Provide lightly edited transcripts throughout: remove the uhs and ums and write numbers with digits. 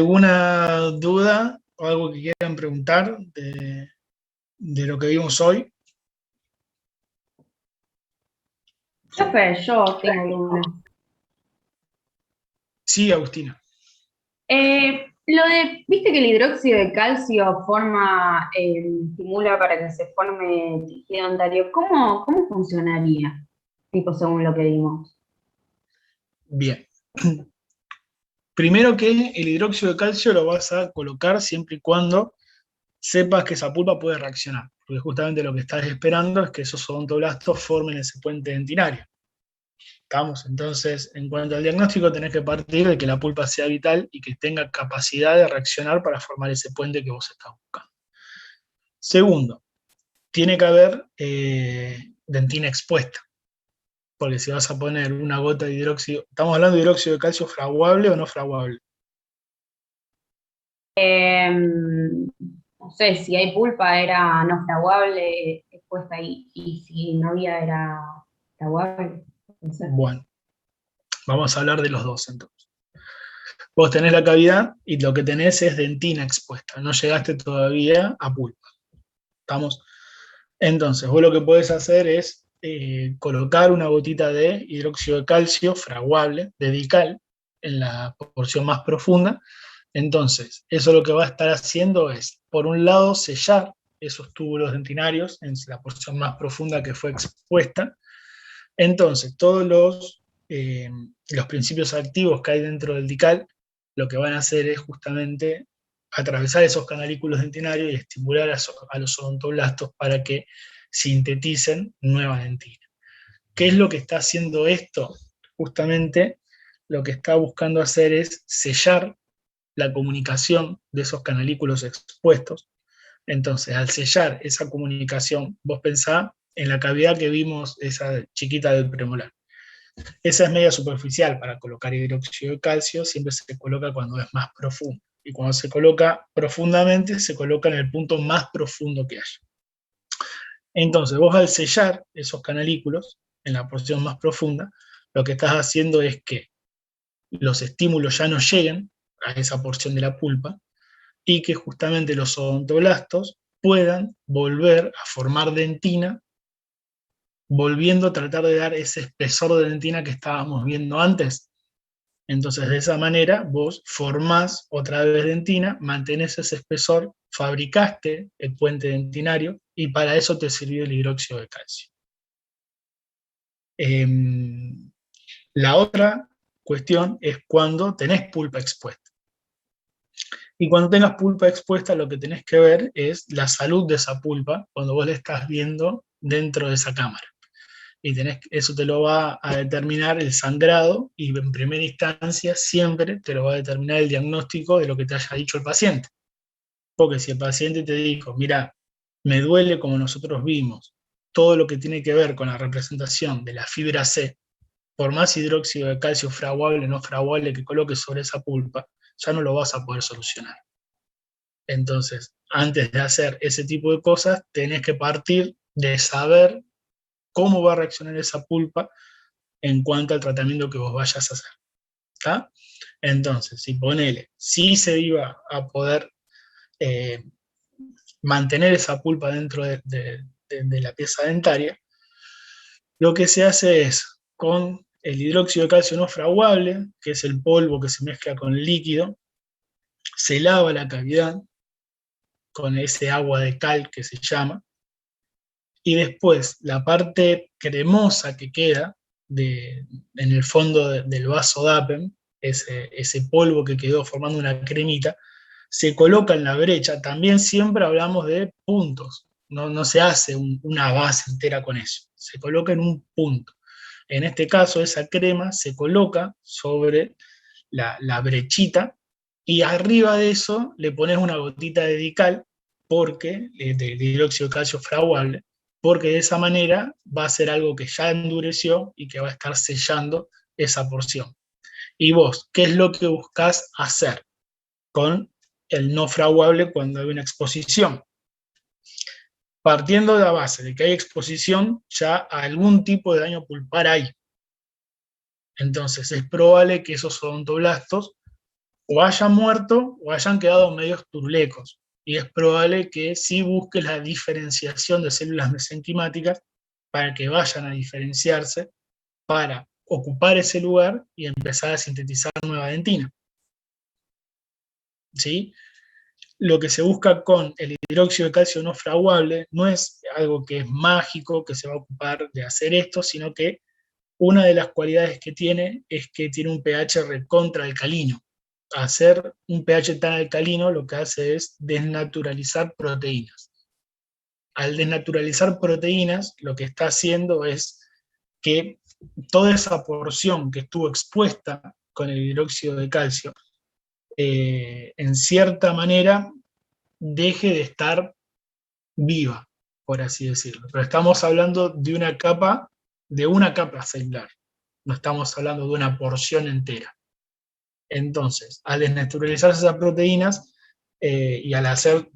¿Alguna duda o algo que quieran preguntar de lo que vimos hoy? Profe, yo tengo algunas. Sí, Agustina. Viste que el hidróxido de calcio estimula para que se forme tejido dentario. ¿Cómo funcionaría? Tipo, según lo que vimos. Bien. Primero que el hidróxido de calcio lo vas a colocar siempre y cuando sepas que esa pulpa puede reaccionar, porque justamente lo que estás esperando es que esos odontoblastos formen ese puente dentinario. ¿Estamos? Entonces, en cuanto al diagnóstico, tenés que partir de que la pulpa sea vital y que tenga capacidad de reaccionar para formar ese puente que vos estás buscando. Segundo, tiene que haber dentina expuesta, porque si vas a poner una gota de hidróxido, ¿estamos hablando de hidróxido de calcio fraguable o no fraguable? No sé, si hay pulpa era no fraguable expuesta ahí, y si no había era fraguable. No sé. Bueno, vamos a hablar de los dos entonces. Vos tenés la cavidad y lo que tenés es dentina expuesta, no llegaste todavía a pulpa. ¿Estamos? Entonces, vos lo que podés hacer es colocar una gotita de hidróxido de calcio fraguable, de Dical, en la porción más profunda. Entonces, eso lo que va a estar haciendo es, por un lado, sellar esos túbulos dentinarios en la porción más profunda que fue expuesta. Entonces, todos los principios activos que hay dentro del Dical, lo que van a hacer es justamente atravesar esos canalículos dentinarios y estimular a los odontoblastos para que sinteticen nueva dentina. ¿Qué es lo que está haciendo esto? Justamente lo que está buscando hacer es sellar la comunicación de esos canalículos expuestos. Entonces, al sellar esa comunicación, vos pensá en la cavidad que vimos, esa chiquita del premolar. Esa es media superficial para colocar hidróxido de calcio, siempre se coloca cuando es más profundo. Y cuando se coloca profundamente, se coloca en el punto más profundo que haya. Entonces, vos al sellar esos canalículos en la porción más profunda, lo que estás haciendo es que los estímulos ya no lleguen a esa porción de la pulpa y que justamente los odontoblastos puedan volver a formar dentina, volviendo a tratar de dar ese espesor de dentina que estábamos viendo antes. Entonces, de esa manera, vos formás otra vez dentina, mantenés ese espesor, fabricaste el puente dentinario y para eso te sirvió el hidróxido de calcio. La otra cuestión es cuando tenés pulpa expuesta. Y cuando tengas pulpa expuesta, lo que tenés que ver es la salud de esa pulpa cuando vos la estás viendo dentro de esa cámara. Y eso te lo va a determinar el sangrado y en primera instancia siempre te lo va a determinar el diagnóstico de lo que te haya dicho el paciente. Porque si el paciente te dijo, mira, me duele como nosotros vimos, todo lo que tiene que ver con la representación de la fibra C, por más hidróxido de calcio fraguable o no fraguable que coloques sobre esa pulpa, ya no lo vas a poder solucionar. Entonces, antes de hacer ese tipo de cosas, tenés que partir de saber cómo va a reaccionar esa pulpa en cuanto al tratamiento que vos vayas a hacer. ¿Está? Entonces, si se iba a poder eh, mantener esa pulpa dentro de la pieza dentaria, lo que se hace es con el hidróxido de calcio no fraguable, que es el polvo que se mezcla con el líquido, se lava la cavidad con ese agua de cal que se llama, y después la parte cremosa que queda en el fondo del vaso DAPEM, ese polvo que quedó formando una cremita, se coloca en la brecha. También siempre hablamos de puntos, no se hace una base entera con eso, se coloca en un punto. En este caso, esa crema se coloca sobre la brechita y arriba de eso le pones una gotita de Dical, de hidróxido de calcio fraguable, porque de esa manera va a ser algo que ya endureció y que va a estar sellando esa porción. Y vos, ¿qué es lo que buscas hacer con el no fraguable cuando hay una exposición? Partiendo de la base de que hay exposición, ya algún tipo de daño pulpar hay. Entonces es probable que esos odontoblastos o hayan muerto o hayan quedado medios turulecos. Y es probable que sí busque la diferenciación de células mesenquimáticas para que vayan a diferenciarse, para ocupar ese lugar y empezar a sintetizar nueva dentina. ¿Sí? Lo que se busca con el hidróxido de calcio no fraguable no es algo que es mágico, que se va a ocupar de hacer esto, sino que una de las cualidades que tiene es que tiene un pH recontra alcalino. Hacer un pH tan alcalino lo que hace es desnaturalizar proteínas. Al desnaturalizar proteínas, lo que está haciendo es que toda esa porción que estuvo expuesta con el hidróxido de calcio, en cierta manera, deje de estar viva, por así decirlo. Pero estamos hablando de una capa celular. No estamos hablando de una porción entera. Entonces, al desnaturalizarse esas proteínas y al hacer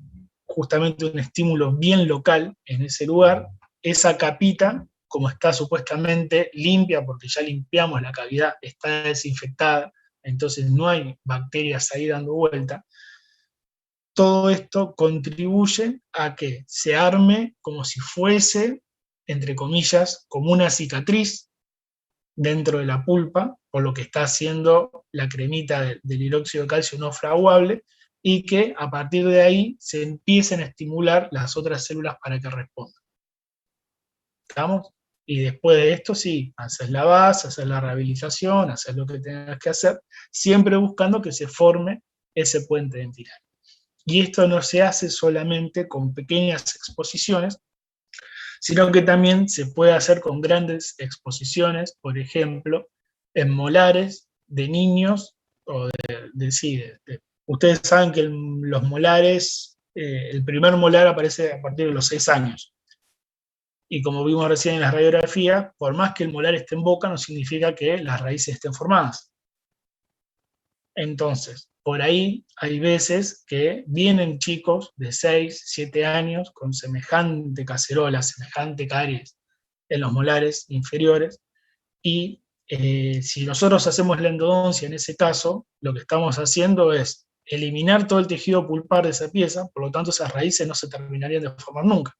justamente un estímulo bien local en ese lugar, esa capita, como está supuestamente limpia, porque ya limpiamos la cavidad, está desinfectada, entonces no hay bacterias ahí dando vuelta, todo esto contribuye a que se arme como si fuese, entre comillas, como una cicatriz dentro de la pulpa, por lo que está haciendo la cremita del hidróxido de calcio no fraguable, y que a partir de ahí se empiecen a estimular las otras células para que respondan. ¿Estamos? Y después de esto, sí, haces la base, haces la rehabilitación, haces lo que tengas que hacer, siempre buscando que se forme ese puente dentinal. Y esto no se hace solamente con pequeñas exposiciones, sino que también se puede hacer con grandes exposiciones, por ejemplo, en molares de niños, o ustedes saben que los molares, el primer molar aparece a partir de los 6 años. Y como vimos recién en las radiografías, por más que el molar esté en boca, no significa que las raíces estén formadas. Entonces, por ahí hay veces que vienen chicos de 6, 7 años con semejante cacerola, semejante caries en los molares inferiores, y si nosotros hacemos la endodoncia en ese caso, lo que estamos haciendo es eliminar todo el tejido pulpar de esa pieza, por lo tanto esas raíces no se terminarían de formar nunca.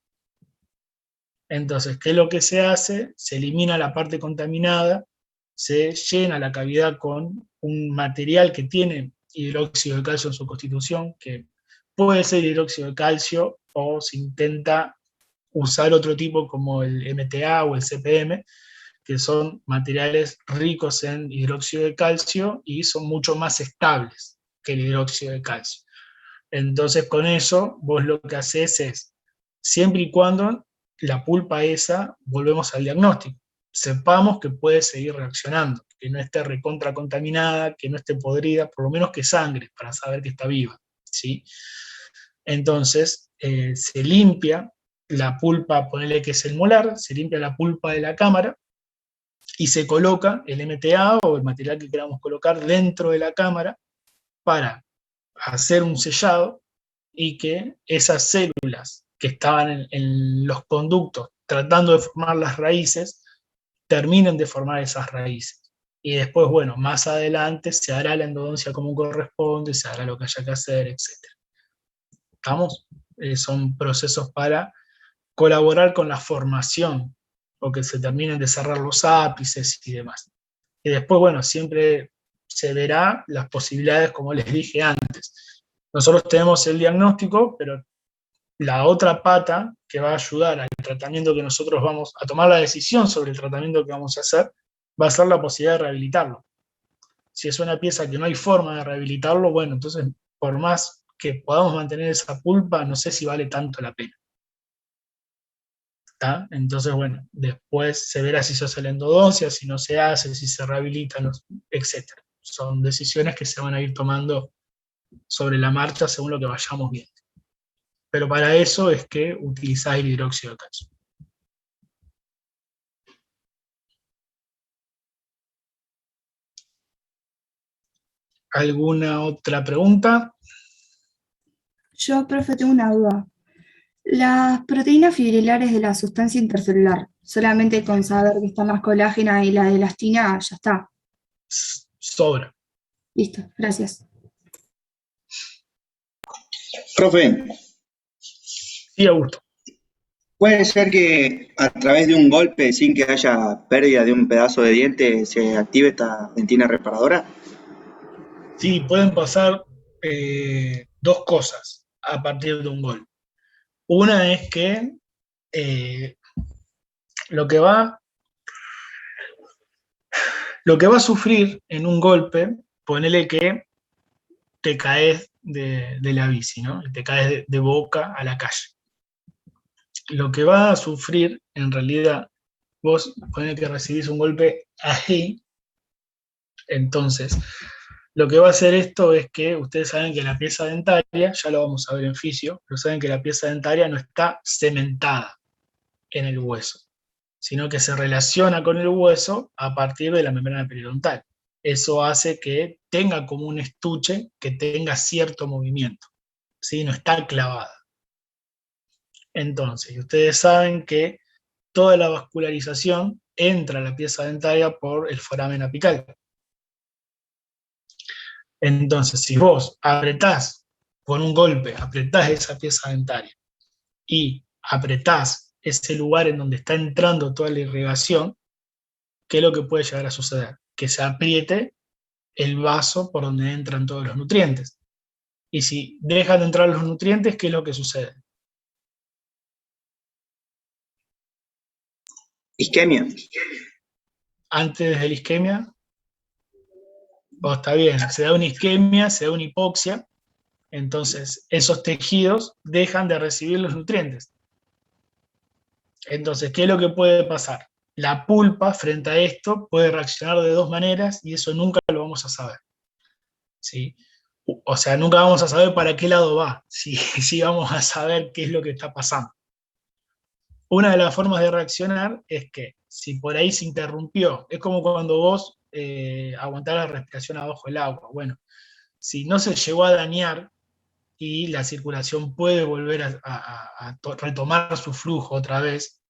Entonces, ¿qué es lo que se hace? Se elimina la parte contaminada, se llena la cavidad con un material que tiene hidróxido de calcio en su constitución, que puede ser hidróxido de calcio, o se intenta usar otro tipo como el MTA o el CPM, que son materiales ricos en hidróxido de calcio y son mucho más estables que el hidróxido de calcio. Entonces, con eso, vos lo que haces es, siempre y cuando la pulpa esa, volvemos al diagnóstico, sepamos que puede seguir reaccionando, que no esté recontra contaminada, que no esté podrida, por lo menos que sangre, para saber que está viva, ¿sí? Entonces, se limpia la pulpa, ponele que es el molar, se limpia la pulpa de la cámara y se coloca el MTA o el material que queramos colocar dentro de la cámara para hacer un sellado y que esas células que estaban en los conductos tratando de formar las raíces, terminen de formar esas raíces. Y después, bueno, más adelante se hará la endodoncia como corresponde, se hará lo que haya que hacer, etc. ¿Estamos? Son procesos para colaborar con la formación, o que se terminen de cerrar los ápices y demás. Y después, bueno, siempre se verá las posibilidades, como les dije antes. Nosotros tenemos el diagnóstico, pero la otra pata que va a ayudar al tratamiento que nosotros vamos a tomar la decisión sobre el tratamiento que vamos a hacer, va a ser la posibilidad de rehabilitarlo. Si es una pieza que no hay forma de rehabilitarlo, bueno, entonces por más que podamos mantener esa pulpa, no sé si vale tanto la pena. ¿Está? Entonces, bueno, después se verá si se hace la endodoncia, si no se hace, si se rehabilita, etc. Son decisiones que se van a ir tomando sobre la marcha según lo que vayamos viendo. Pero para eso es que utilizáis el hidróxido de calcio. ¿Alguna otra pregunta? Yo, profe, tengo una duda. Las proteínas fibrilares de la sustancia intercelular, solamente con saber que está más colágena y la elastina, ya está. Sobra. Listo, gracias. Profe, Sí, Augusto. ¿puede ser que a través de un golpe sin que haya pérdida de un pedazo de diente se active esta dentina reparadora? Sí, pueden pasar dos cosas a partir de un gol. Una es que eh, lo que va, lo que va a sufrir en un golpe, ponele que te caes de la bici, ¿no? Y te caes de boca a la calle. Lo que va a sufrir, en realidad, vos ponele que recibís un golpe ahí, entonces, lo que va a hacer esto es que ustedes saben que la pieza dentaria, ya lo vamos a ver en fisio, pero saben que la pieza dentaria no está cementada en el hueso, sino que se relaciona con el hueso a partir de la membrana periodontal. Eso hace que tenga como un estuche que tenga cierto movimiento, ¿sí? No está clavada. Entonces, ustedes saben que toda la vascularización entra a la pieza dentaria por el foramen apical. Entonces, si vos apretás con un golpe, apretás esa pieza dentaria y apretás ese lugar en donde está entrando toda la irrigación, ¿qué es lo que puede llegar a suceder? Que se apriete el vaso por donde entran todos los nutrientes. Y si dejan de entrar los nutrientes, ¿qué es lo que sucede? Isquemia. Antes de la isquemia, está bien, se da una isquemia, se da una hipoxia, entonces esos tejidos dejan de recibir los nutrientes. Entonces, ¿qué es lo que puede pasar? La pulpa frente a esto puede reaccionar de dos maneras y eso nunca lo vamos a saber, ¿sí? O sea, nunca vamos a saber para qué lado va, si vamos a saber qué es lo que está pasando. Una de las formas de reaccionar es que si por ahí se interrumpió, es como cuando vos aguantás la respiración abajo del agua. Bueno, si no se llegó a dañar y la circulación puede volver a retomar su flujo otra vez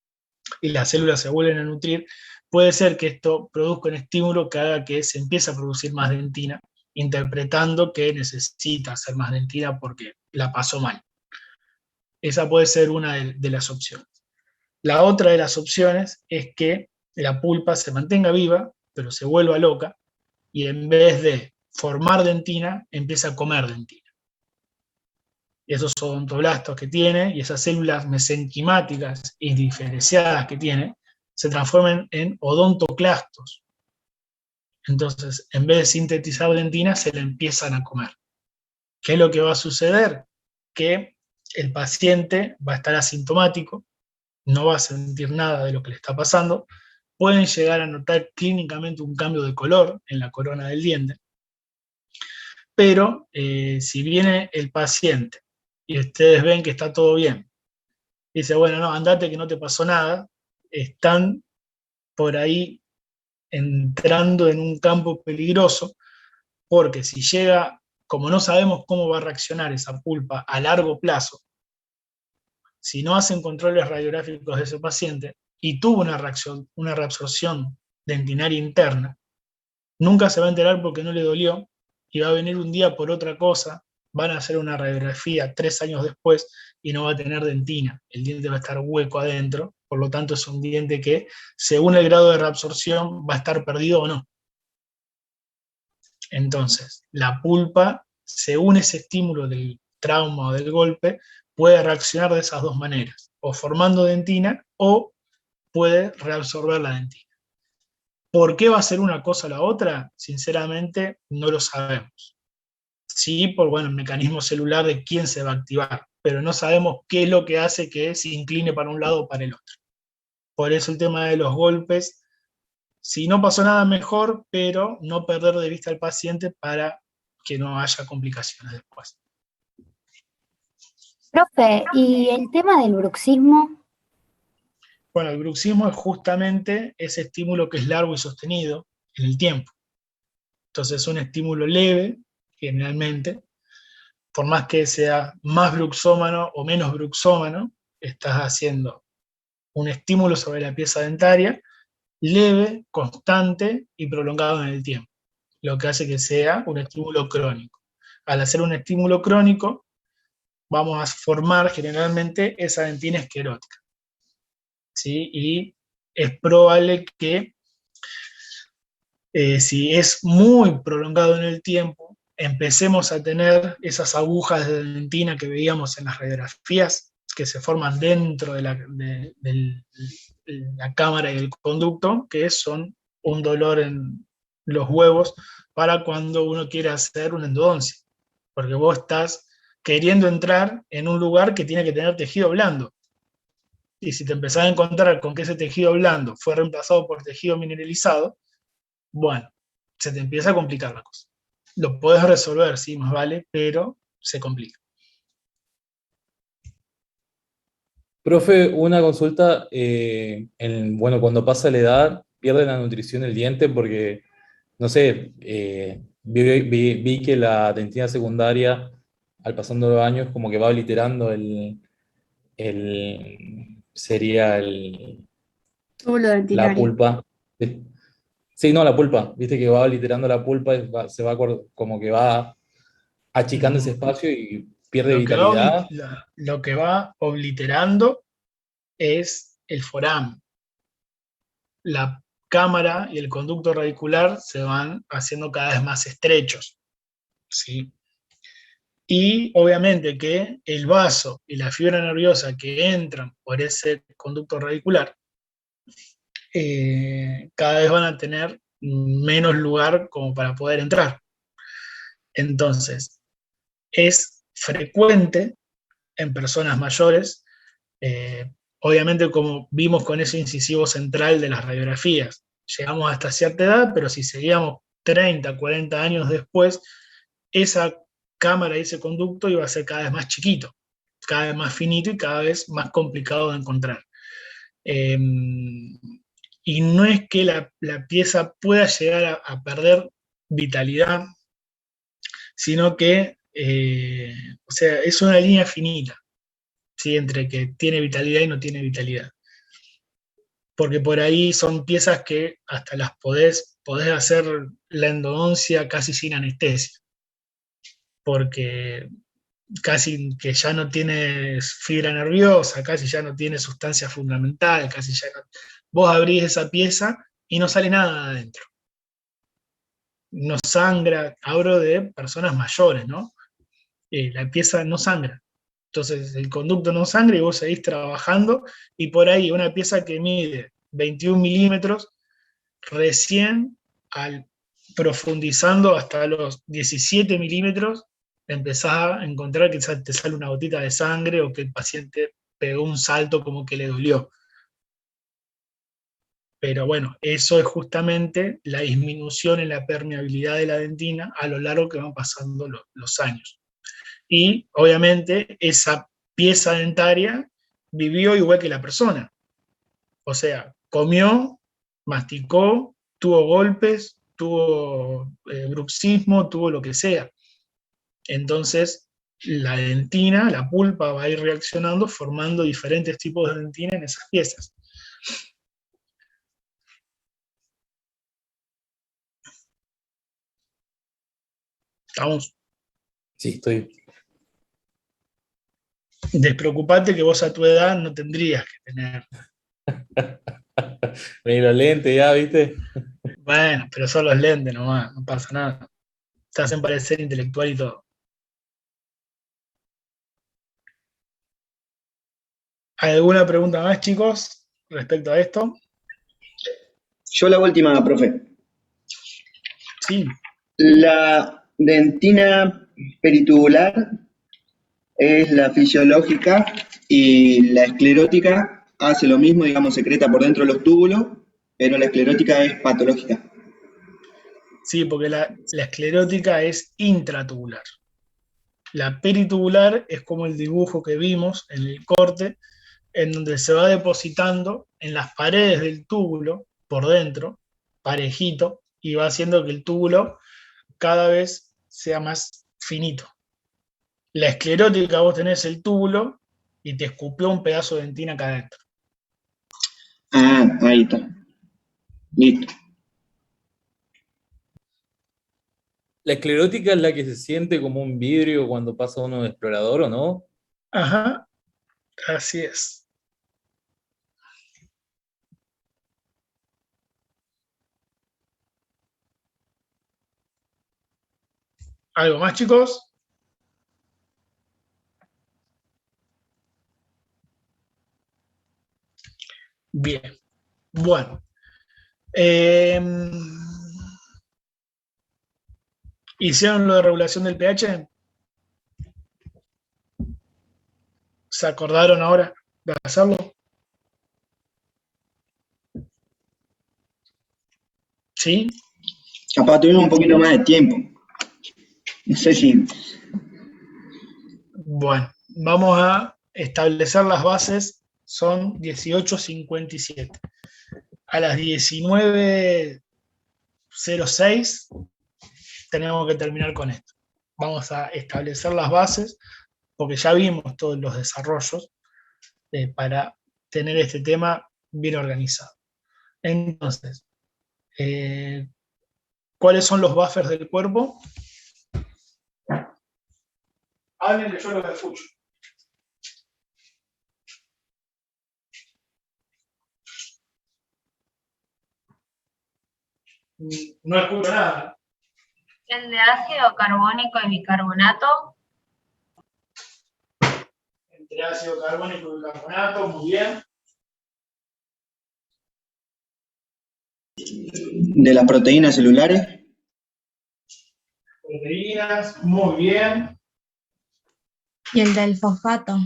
y las células se vuelven a nutrir, puede ser que esto produzca un estímulo que haga que se empiece a producir más dentina, interpretando que necesita hacer más dentina porque la pasó mal. Esa puede ser una de las opciones. La otra de las opciones es que la pulpa se mantenga viva, pero se vuelva loca, y en vez de formar dentina, empieza a comer dentina. Y esos odontoblastos que tiene y esas células mesenquimáticas y diferenciadas que tiene, se transforman en odontoclastos. Entonces, en vez de sintetizar dentina, se la empiezan a comer. ¿Qué es lo que va a suceder? Que el paciente va a estar asintomático, no va a sentir nada de lo que le está pasando, pueden llegar a notar clínicamente un cambio de color en la corona del diente, pero si viene el paciente y ustedes ven que está todo bien, dice, bueno, no, andate que no te pasó nada, están por ahí entrando en un campo peligroso, porque si llega, como no sabemos cómo va a reaccionar esa pulpa a largo plazo, si no hacen controles radiográficos de ese paciente y tuvo una reabsorción dentinaria interna, nunca se va a enterar porque no le dolió y va a venir un día por otra cosa, van a hacer una radiografía 3 años después y no va a tener dentina, el diente va a estar hueco adentro, por lo tanto es un diente que según el grado de reabsorción va a estar perdido o no. Entonces, la pulpa, según ese estímulo del trauma o del golpe, puede reaccionar de esas dos maneras, o formando dentina o puede reabsorber la dentina. ¿Por qué va a ser una cosa o la otra? Sinceramente, no lo sabemos. Sí, por bueno, el mecanismo celular de quién se va a activar, pero no sabemos qué es lo que hace que se incline para un lado o para el otro. Por eso el tema de los golpes, si no pasó nada mejor, pero no perder de vista al paciente para que no haya complicaciones después. Profe, ¿y el tema del bruxismo? Bueno, el bruxismo es justamente ese estímulo que es largo y sostenido en el tiempo. Entonces es un estímulo leve, generalmente, por más que sea más bruxómano o menos bruxómano, estás haciendo un estímulo sobre la pieza dentaria, leve, constante y prolongado en el tiempo, lo que hace que sea un estímulo crónico. Al hacer un estímulo crónico, vamos a formar generalmente esa dentina esclerótica, ¿sí? Y es probable que si es muy prolongado en el tiempo, empecemos a tener esas agujas de dentina que veíamos en las radiografías, que se forman dentro de la cámara y el conducto, que son un dolor en los huevos para cuando uno quiere hacer una endodoncia, porque vos estás queriendo entrar en un lugar que tiene que tener tejido blando. Y si te empezás a encontrar con que ese tejido blando fue reemplazado por tejido mineralizado, bueno, se te empieza a complicar la cosa. Lo puedes resolver, sí, más vale, pero se complica. Profe, una consulta, bueno, cuando pasa la edad, pierde la nutrición el diente porque, no sé, vi que la dentina secundaria, al pasando los años, como que va obliterando sería Túbulo la dentinario. pulpa. Sí, no, la pulpa, viste que va obliterando la pulpa, se va como que va achicando ese espacio y pierde vitalidad. Lo que va obliterando es el foramen. La cámara y el conducto radicular se van haciendo cada vez más estrechos, ¿sí? Y obviamente que el vaso y la fibra nerviosa que entran por ese conducto radicular cada vez van a tener menos lugar como para poder entrar. Entonces, es frecuente en personas mayores, eh, obviamente como vimos con ese incisivo central de las radiografías, llegamos hasta cierta edad, pero si seguíamos 30, 40 años después, esa cámara y ese conducto iba a ser cada vez más chiquito, cada vez más finito y cada vez más complicado de encontrar. Eh, y no es que la pieza pueda llegar a perder vitalidad, sino que, o sea, es una línea finita, ¿sí? Entre que tiene vitalidad y no tiene vitalidad. Porque por ahí son piezas que hasta las podés hacer la endodoncia casi sin anestesia, porque casi que ya no tienes fibra nerviosa, casi ya no tiene sustancia fundamental, casi ya no... Vos abrís esa pieza y no sale nada de adentro. No sangra, hablo de personas mayores, ¿no? La pieza no sangra. Entonces el conducto no sangra y vos seguís trabajando y por ahí una pieza que mide 21 milímetros, recién al profundizando hasta los 17 milímetros, empezás a encontrar que te sale una gotita de sangre o que el paciente pegó un salto como que le dolió. Pero bueno, eso es justamente la disminución en la permeabilidad de la dentina a lo largo que van pasando los años. Y obviamente esa pieza dentaria vivió igual que la persona. O sea, comió, masticó, tuvo golpes, tuvo bruxismo, tuvo lo que sea. Entonces, la dentina, la pulpa va a ir reaccionando formando diferentes tipos de dentina en esas piezas. Estamos. Sí, estoy. Despreocupate que vos a tu edad no tendrías que tener. Vení los lentes ya, ¿viste? Bueno, pero son los lentes nomás, no pasa nada. Te hacen parecer intelectual y todo. ¿Alguna pregunta más, chicos, respecto a esto? Yo la última, profe. Sí. La dentina peritubular es la fisiológica y la esclerótica hace lo mismo, digamos, secreta por dentro de los túbulos, pero la esclerótica es patológica. Sí, porque la esclerótica es intratubular. La peritubular es como el dibujo que vimos en el corte, en donde se va depositando en las paredes del túbulo, por dentro, parejito, y va haciendo que el túbulo cada vez sea más finito. La esclerótica, vos tenés el túbulo y te escupió un pedazo de dentina acá adentro. Ah, ahí está. Listo. La esclerótica es la que se siente como un vidrio cuando pasa uno de explorador, ¿o no? Ajá, así es. ¿Algo más, chicos? Bien. Bueno. ¿Hicieron lo de regulación del pH? ¿Se acordaron ahora de hacerlo? ¿Sí? Capaz tuvimos un poquito más de tiempo. No sé si. Bueno, vamos a establecer las bases. Son 18:57. A las 19:06 tenemos que terminar con esto. Vamos a establecer las bases, porque ya vimos todos los desarrollos para tener este tema bien organizado. Entonces, ¿cuáles son los buffers del cuerpo? Hablen que yo los escucho. No escucho nada. El de ácido carbónico y bicarbonato. Entre ácido carbónico y bicarbonato, muy bien. De las proteínas celulares. Proteínas, muy bien. Y el del fosfato.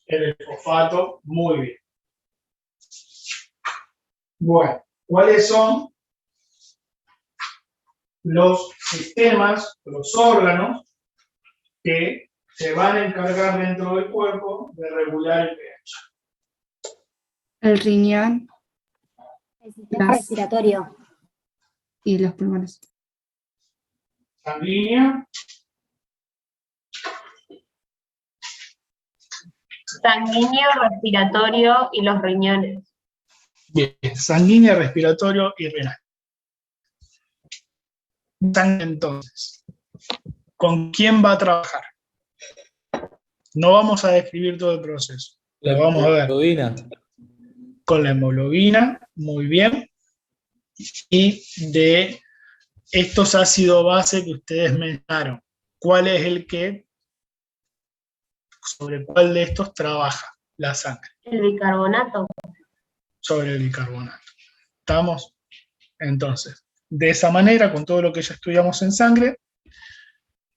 El fosfato, muy bien. Bueno, ¿cuáles son los sistemas, los órganos que se van a encargar dentro del cuerpo de regular el pH? El riñón El sistema respiratorio. y los pulmones. Sanguínea, Sanguíneo, respiratorio y los riñones. bien, sanguínea, respiratorio y renal. Entonces, ¿con quién va a trabajar? No vamos a describir todo el proceso. Lo vamos a ver. Hemoglobina. Con la hemoglobina, muy bien. Y de estos ácidos base que ustedes mencionaron, ¿cuál es el que, sobre cuál de estos trabaja la sangre? El bicarbonato. Sobre el bicarbonato. ¿Estamos? Entonces, de esa manera, con todo lo que ya estudiamos en sangre,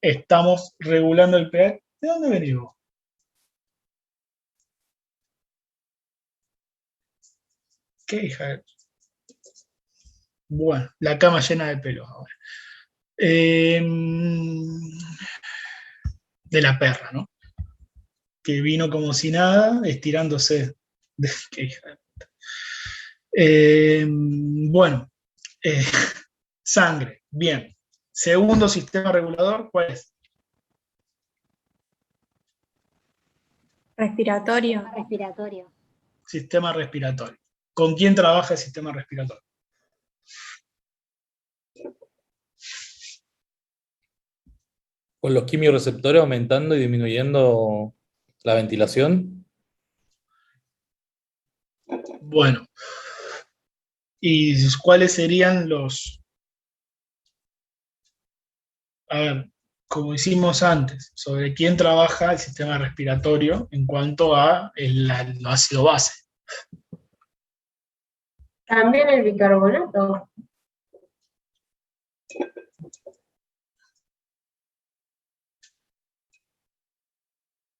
estamos regulando el pH. ¿De dónde venimos? ¿Qué hija? Bueno, la cama llena de pelos ahora. De la perra, ¿no? Que vino como si nada, estirándose. ¿Qué hija? Bueno, sangre, bien. Segundo sistema regulador, ¿cuál es? Respiratorio. Respiratorio. Sistema respiratorio. ¿Con quién trabaja el sistema respiratorio? Con los quimiorreceptores aumentando y disminuyendo la ventilación. Bueno, ¿y cuáles serían los... A ver, como hicimos antes, sobre quién trabaja el sistema respiratorio en cuanto a el ácido base? También el bicarbonato.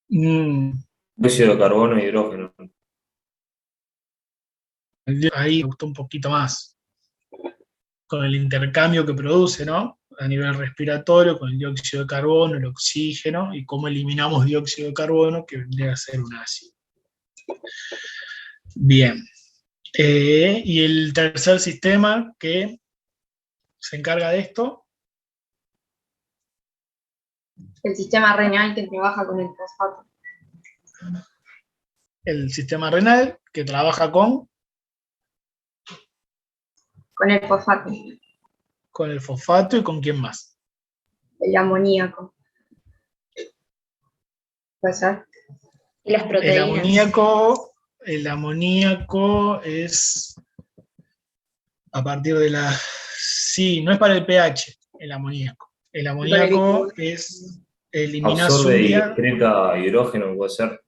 Dióxido de carbono e hidrógeno. Ahí me gustó un poquito más, con el intercambio que produce, ¿no? A nivel respiratorio, con el dióxido de carbono, el oxígeno, y cómo eliminamos dióxido de carbono, que vendría a ser un ácido. Bien. Y el tercer sistema que se encarga de esto, El sistema renal que trabaja con el fosfato. el sistema renal, que trabaja con Con el fosfato. con el fosfato y con quién más. El amoníaco. Puede ser. Y las proteínas. El amoníaco es a partir de la... Sí, no es para el pH, el amoníaco. El amoníaco es eliminar Absorbe y urea, excreta hidrógeno, puede ser.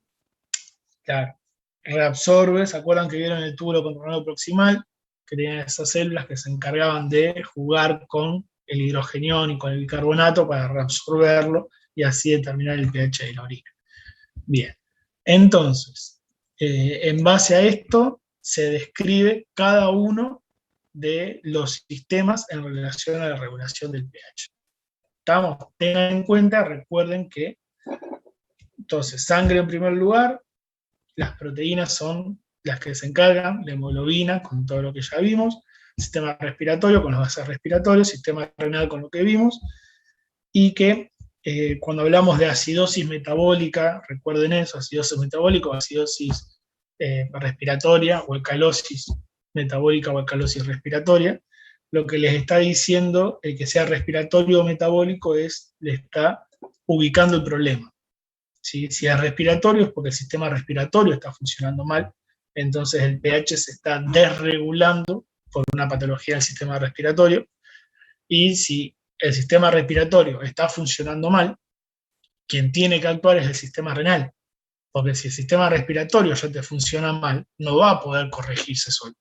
claro, reabsorbe. ¿Se acuerdan que vieron el túbulo controlado proximal? Que tenían esas células que se encargaban de jugar con el hidrogenión y con el bicarbonato para reabsorberlo y así determinar el pH de la orina. Bien, entonces, en base a esto se describe cada uno de los sistemas en relación a la regulación del pH. ¿Estamos? Tengan en cuenta, recuerden que, entonces, sangre en primer lugar, las proteínas son las que se encargan, la hemoglobina, con todo lo que ya vimos, sistema respiratorio con los gases respiratorios, sistema renal con lo que vimos, y que cuando hablamos de acidosis metabólica, recuerden eso, acidosis metabólica o acidosis respiratoria o alcalosis metabólica o alcalosis respiratoria, lo que les está diciendo el que sea respiratorio o metabólico le está ubicando el problema. ¿Sí? Si es respiratorio es porque el sistema respiratorio está funcionando mal, entonces el pH se está desregulando por una patología del sistema respiratorio, y si el sistema respiratorio está funcionando mal, quien tiene que actuar es el sistema renal, porque si el sistema respiratorio ya te funciona mal, no va a poder corregirse solo.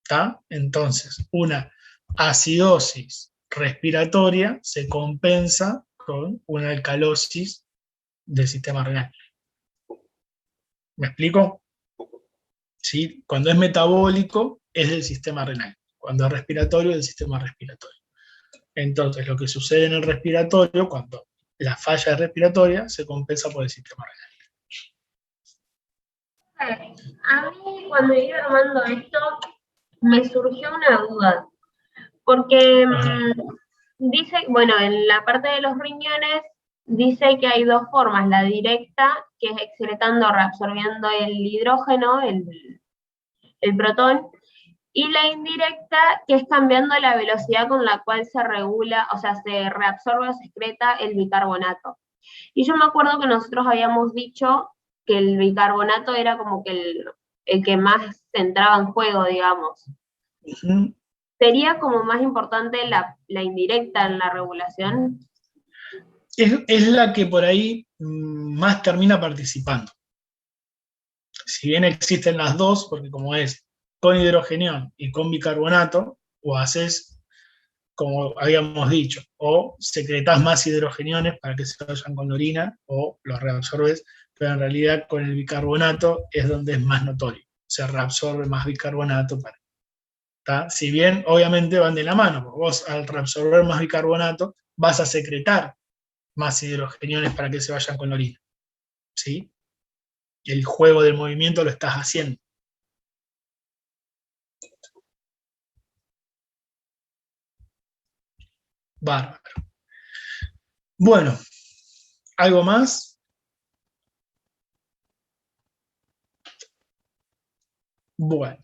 ¿Está? Entonces, una acidosis respiratoria se compensa con una alcalosis del sistema renal. ¿Me explico? ¿Sí? Cuando es metabólico es del sistema renal, cuando es respiratorio es del sistema respiratorio. Entonces, lo que sucede en el respiratorio, cuando la falla es respiratoria, se compensa por el sistema renal. A mí, cuando iba armando esto, me surgió una duda, porque dice, bueno, en la parte de los riñones, dice que hay dos formas, la directa, que es excretando, reabsorbiendo el hidrógeno, el protón, y la indirecta, que es cambiando la velocidad con la cual se regula, o sea, se reabsorbe o se excreta el bicarbonato. Y yo me acuerdo que nosotros habíamos dicho que el bicarbonato era como que el que más entraba en juego, digamos. ¿Sería como más importante la indirecta en la regulación? Es la que por ahí más termina participando. Si bien existen las dos, porque como es con hidrogenión y con bicarbonato, o haces, como habíamos dicho, o secretás más hidrogeniones para que se vayan con la orina, o los reabsorbes, pero en realidad con el bicarbonato es donde es más notorio. Se reabsorbe más bicarbonato ¿tá? Si bien obviamente van de la mano, porque vos al reabsorber más bicarbonato vas a secretar más hidrogeniones para que se vayan con la orina. ¿Sí? El juego del movimiento lo estás haciendo. Bárbaro. Bueno, ¿algo más? Bueno,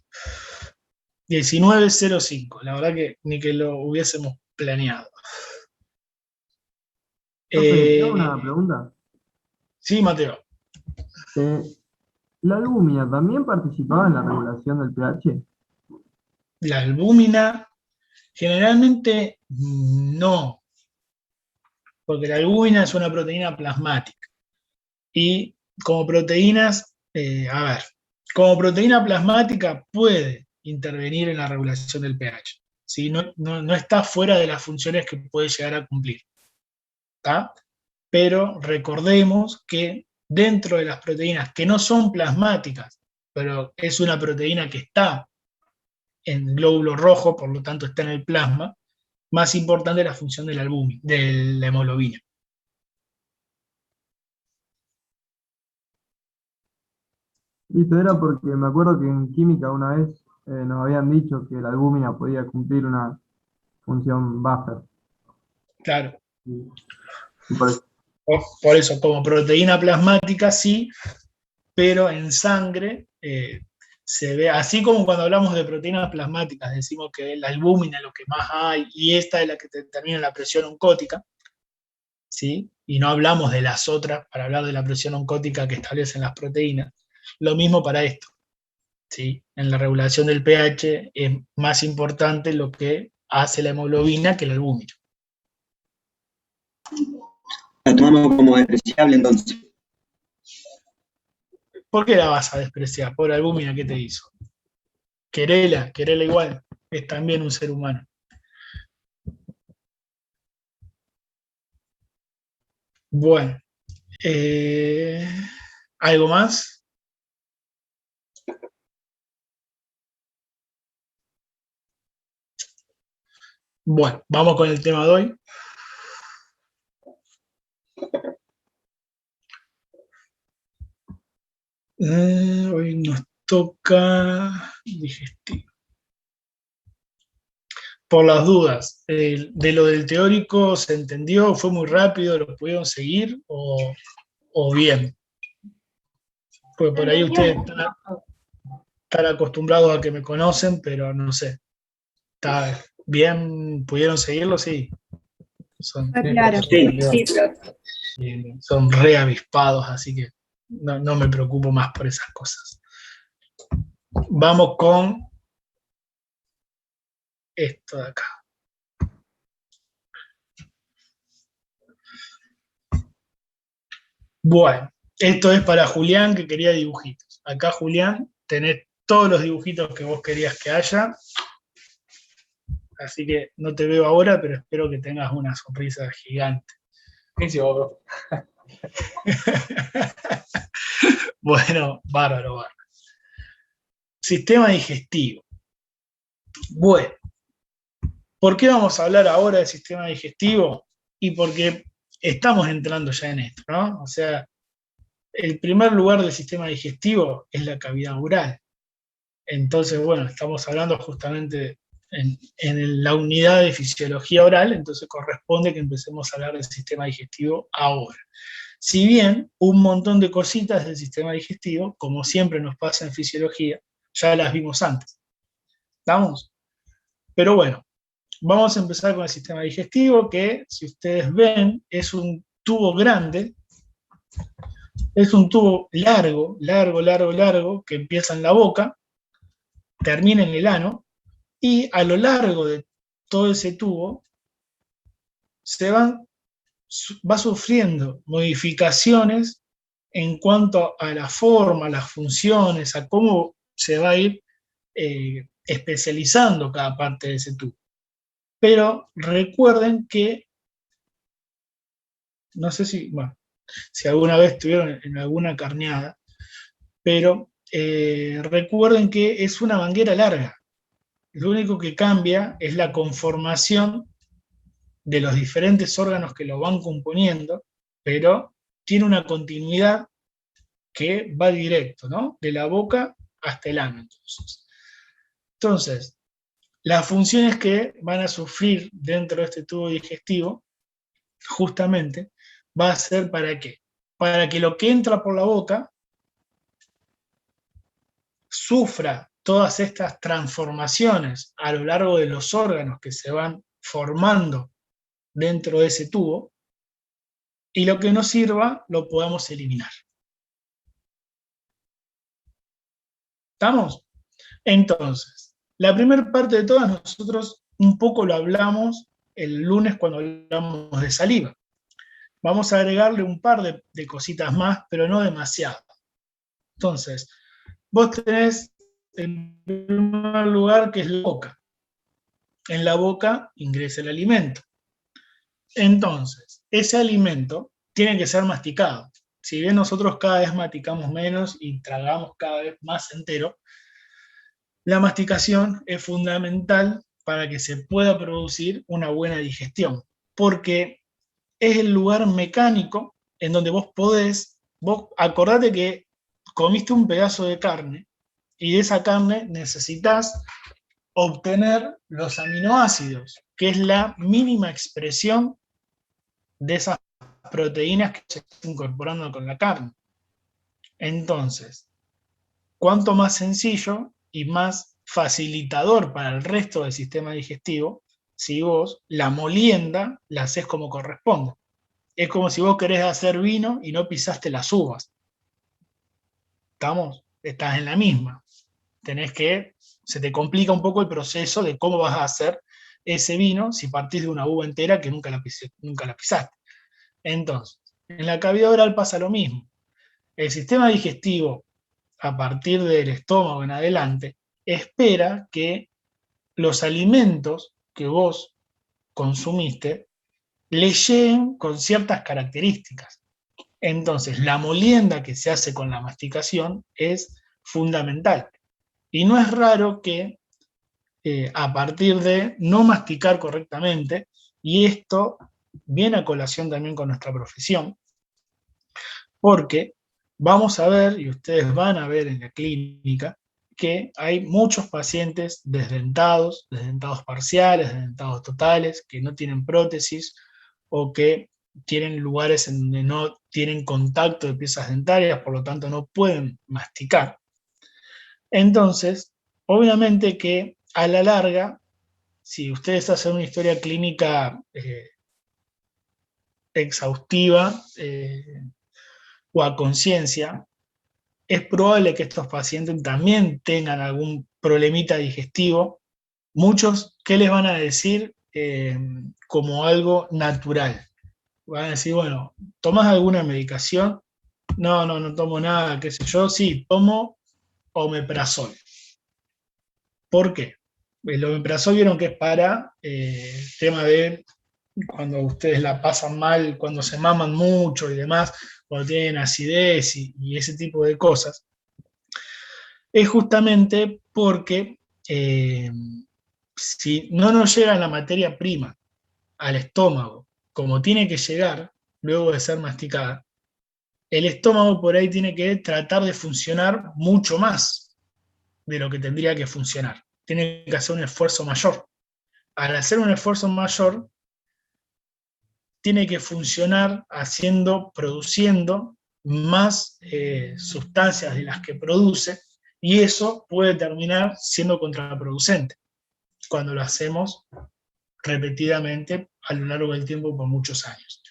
19:05, la verdad que ni que lo hubiésemos planeado. ¿Tengo una pregunta? Sí, Mateo. ¿La albúmina también participaba en la regulación del pH? La albúmina, generalmente no, porque la albúmina es una proteína plasmática. Y como proteínas, como proteína plasmática puede intervenir en la regulación del pH. ¿Sí? No está fuera de las funciones que puede llegar a cumplir. ¿Tá? Pero recordemos que dentro de las proteínas que no son plasmáticas, pero es una proteína que está en glóbulo rojo, por lo tanto está en el plasma, más importante es la función de la albúmina, de la hemoglobina. Listo, era porque me acuerdo que en química una vez nos habían dicho que la albúmina podía cumplir una función buffer. Claro. Y por eso. Por eso, como proteína plasmática sí, pero en sangre se ve, así como cuando hablamos de proteínas plasmáticas, decimos que la albúmina es lo que más hay, y esta es la que determina la presión oncótica, ¿sí? y no hablamos de las otras para hablar de la presión oncótica que establecen las proteínas. Lo mismo para esto, ¿sí? En la regulación del pH es más importante lo que hace la hemoglobina que la albúmina. La tomamos como despreciable entonces. ¿Por qué la vas a despreciar? Por albúmina, ¿qué te hizo? Querela igual, es también un ser humano. Bueno, ¿algo más? Bueno, vamos con el tema de hoy. Hoy nos toca digestivo. Por las dudas, de lo del teórico, ¿se entendió? ¿Fue muy rápido? ¿Lo pudieron seguir? ¿O bien? Porque por ahí ustedes están acostumbrados a que me conocen, pero no sé. ¿Está bien? ¿Pudieron seguirlo? Sí. Claro. Son re avispados, así que no me preocupo más por esas cosas. Vamos con esto de acá. Bueno, esto es para Julián, que quería dibujitos. Acá, Julián, tenés todos los dibujitos que vos querías que haya. Así que no te veo ahora, pero espero que tengas una sonrisa gigante. Bueno, bárbaro. Sistema digestivo. Bueno, ¿por qué vamos a hablar ahora del sistema digestivo? Y porque estamos entrando ya en esto, ¿no? O sea, el primer lugar del sistema digestivo es la cavidad oral. Entonces, bueno, estamos hablando justamente en la unidad de fisiología oral, entonces corresponde que empecemos a hablar del sistema digestivo ahora. Si bien un montón de cositas del sistema digestivo, como siempre nos pasa en fisiología, ya las vimos antes. ¿Estamos? Pero bueno, vamos a empezar con el sistema digestivo, que si ustedes ven es un tubo grande, es un tubo largo, que empieza en la boca, termina en el ano, y a lo largo de todo ese tubo va sufriendo modificaciones en cuanto a la forma, las funciones, a cómo se va a ir especializando cada parte de ese tubo. Pero recuerden que, no sé si alguna vez estuvieron en alguna carneada, pero recuerden que es una manguera larga. Lo único que cambia es la conformación de los diferentes órganos que lo van componiendo, pero tiene una continuidad que va directo, ¿no? De la boca hasta el ano. Entonces, las funciones que van a sufrir dentro de este tubo digestivo, justamente, va a ser ¿para qué? Para que lo que entra por la boca sufra todas estas transformaciones a lo largo de los órganos que se van formando dentro de ese tubo, y lo que no sirva lo podamos eliminar. ¿Estamos? Entonces, la primera parte de todas nosotros un poco lo hablamos el lunes cuando hablamos de saliva. Vamos a agregarle un par de cositas más, pero no demasiado. Entonces, vos tenés en primer lugar que es la boca. En la boca ingresa el alimento. Entonces, ese alimento tiene que ser masticado. Si bien nosotros cada vez masticamos menos y tragamos cada vez más entero, la masticación es fundamental para que se pueda producir una buena digestión, porque es el lugar mecánico en donde vos acordate que comiste un pedazo de carne y de esa carne necesitas obtener los aminoácidos, que es la mínima expresión de esas proteínas que se están incorporando con la carne. Entonces, cuanto más sencillo y más facilitador para el resto del sistema digestivo, si vos la molienda la haces como corresponde. Es como si vos querés hacer vino y no pisaste las uvas. ¿Estamos? Estás en la misma. Se te complica un poco el proceso de cómo vas a hacer ese vino si partís de una uva entera que nunca la pisaste. Entonces, en la cavidad oral pasa lo mismo. El sistema digestivo, a partir del estómago en adelante, espera que los alimentos que vos consumiste le lleguen con ciertas características. Entonces, la molienda que se hace con la masticación es fundamental. Y no es raro que a partir de no masticar correctamente, y esto viene a colación también con nuestra profesión, porque vamos a ver, y ustedes van a ver en la clínica, que hay muchos pacientes desdentados parciales, desdentados totales, que no tienen prótesis o que tienen lugares en donde no tienen contacto de piezas dentarias, por lo tanto no pueden masticar. Entonces, obviamente que a la larga, si ustedes hacen una historia clínica exhaustiva o a conciencia, es probable que estos pacientes también tengan algún problemita digestivo. Muchos, ¿qué les van a decir? Como algo natural. Van a decir, bueno, ¿tomas alguna medicación? No tomo nada, qué sé yo. Sí, tomo omeprazol. ¿Por qué? El omeprazol vieron que es para el tema de cuando ustedes la pasan mal, cuando se maman mucho y demás, cuando tienen acidez y ese tipo de cosas. Es justamente porque si no nos llega la materia prima al estómago como tiene que llegar luego de ser masticada, el estómago por ahí tiene que tratar de funcionar mucho más de lo que tendría que funcionar. Tiene que hacer un esfuerzo mayor. Al hacer un esfuerzo mayor, tiene que funcionar produciendo más sustancias de las que produce, y eso puede terminar siendo contraproducente cuando lo hacemos repetidamente a lo largo del tiempo por muchos años.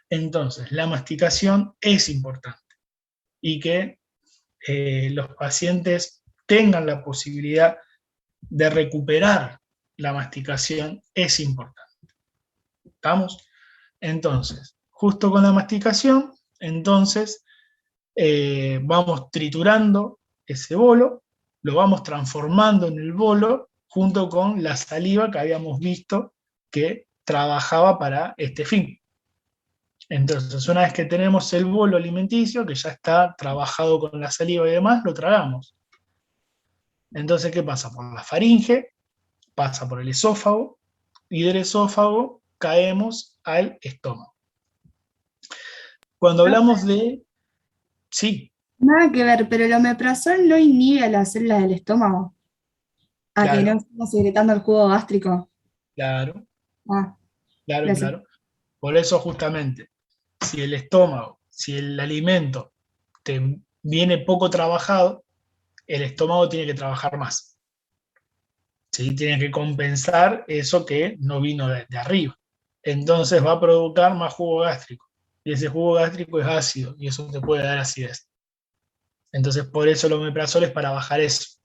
Entonces, la masticación es importante y que los pacientes tengan la posibilidad de recuperar la masticación es importante. ¿Estamos? Entonces, justo con la masticación, entonces vamos triturando ese bolo, lo vamos transformando en el bolo junto con la saliva que habíamos visto que trabajaba para este fin. Entonces, una vez que tenemos el bolo alimenticio, que ya está trabajado con la saliva y demás, lo tragamos. Entonces, ¿qué pasa? Por la faringe, pasa por el esófago, y del esófago caemos al estómago. Cuando hablamos de... Sí. Nada que ver, pero el omeprazol no inhibe a las células del estómago, a que no estemos secretando el jugo gástrico. Claro. Ah, claro, gracias. claro. Por eso justamente, si el estómago, si el alimento te viene poco trabajado, el estómago tiene que trabajar más. ¿Sí? Tiene que compensar eso que no vino de arriba. Entonces va a provocar más jugo gástrico. Y ese jugo gástrico es ácido, y eso te puede dar acidez. Entonces por eso el omeprazol es para bajar eso.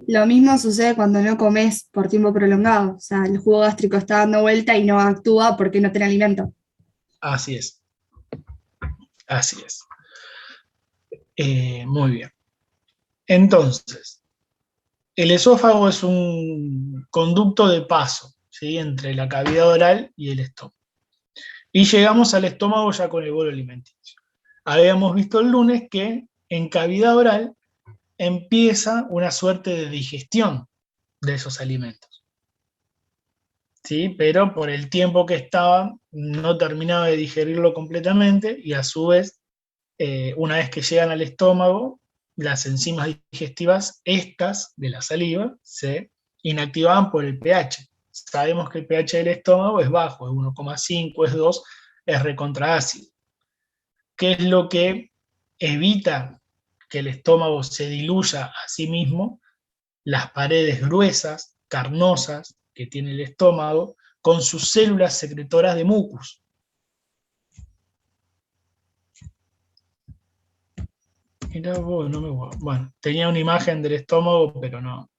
Lo mismo sucede cuando no comes por tiempo prolongado. O sea, el jugo gástrico está dando vuelta y no actúa porque no tiene alimento. Así es. Así es. Muy bien. Entonces, el esófago es un conducto de paso, ¿sí? Entre la cavidad oral y el estómago. Y llegamos al estómago ya con el bolo alimenticio. Habíamos visto el lunes que en cavidad oral empieza una suerte de digestión de esos alimentos. ¿Sí? Pero por el tiempo que estaban, no terminaba de digerirlo completamente, y a su vez, una vez que llegan al estómago, las enzimas digestivas, estas de la saliva, se inactivaban por el pH. Sabemos que el pH del estómago es bajo, es 1,5, es 2, es recontraácido. ¿Qué es lo que evita que el estómago se diluya a sí mismo? Las paredes gruesas, carnosas, que tiene el estómago, con sus células secretoras de mucus. Mirá vos, no me guardo. Bueno, tenía una imagen del estómago, pero no,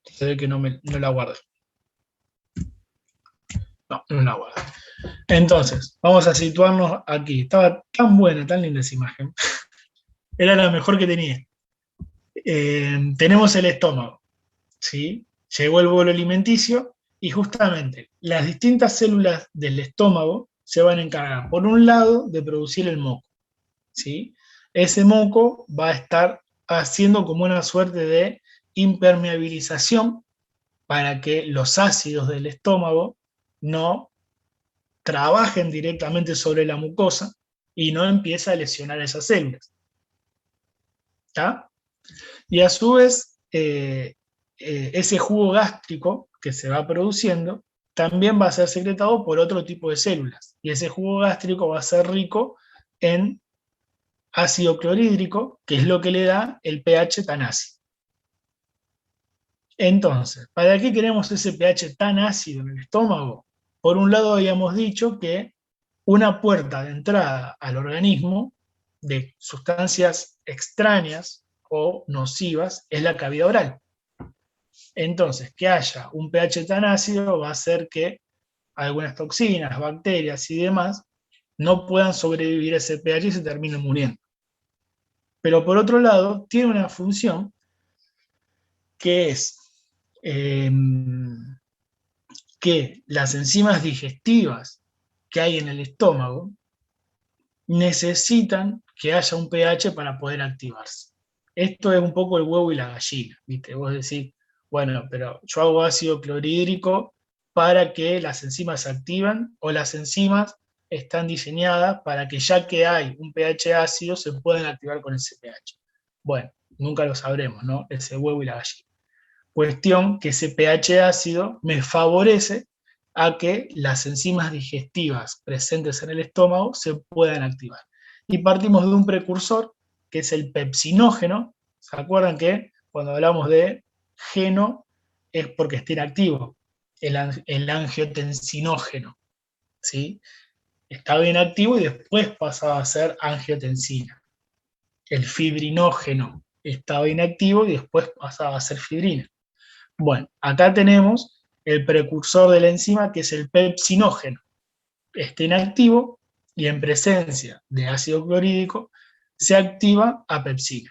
se ve que no la guardé. No la guardé. Entonces, vamos a situarnos aquí. Estaba tan buena, tan linda esa imagen. Era la mejor que tenía. Tenemos el estómago, ¿sí? Llegó el bolo alimenticio y justamente las distintas células del estómago se van a encargar, por un lado, de producir el moco, ¿sí? Ese moco va a estar haciendo como una suerte de impermeabilización para que los ácidos del estómago no trabajen directamente sobre la mucosa y no empiece a lesionar esas células. ¿Está? Y a su vez, ese jugo gástrico que se va produciendo también va a ser secretado por otro tipo de células. Y ese jugo gástrico va a ser rico en ácido clorhídrico, que es lo que le da el pH tan ácido. Entonces, ¿para qué queremos ese pH tan ácido en el estómago? Por un lado habíamos dicho que una puerta de entrada al organismo de sustancias extrañas o nocivas es la cavidad oral. Entonces, que haya un pH tan ácido va a hacer que algunas toxinas, bacterias y demás no puedan sobrevivir a ese pH y se terminen muriendo. Pero por otro lado, tiene una función que es que las enzimas digestivas que hay en el estómago necesitan que haya un pH para poder activarse. Esto es un poco el huevo y la gallina, ¿viste? Vos decís, bueno, pero yo hago ácido clorhídrico para que las enzimas se activen, o las enzimas están diseñadas para que ya que hay un pH ácido se puedan activar con ese pH. Bueno, nunca lo sabremos, ¿no? Ese huevo y la gallina. Cuestión que ese pH ácido me favorece a que las enzimas digestivas presentes en el estómago se puedan activar. Y partimos de un precursor, que es el pepsinógeno. ¿Se acuerdan que cuando hablamos de geno es porque está inactivo? El angiotensinógeno, ¿sí? Está bien activo y después pasaba a ser angiotensina. El fibrinógeno estaba inactivo y después pasaba a ser fibrina. Bueno, acá tenemos el precursor de la enzima, que es el pepsinógeno. Está inactivo y en presencia de ácido clorhídrico se activa a pepsina.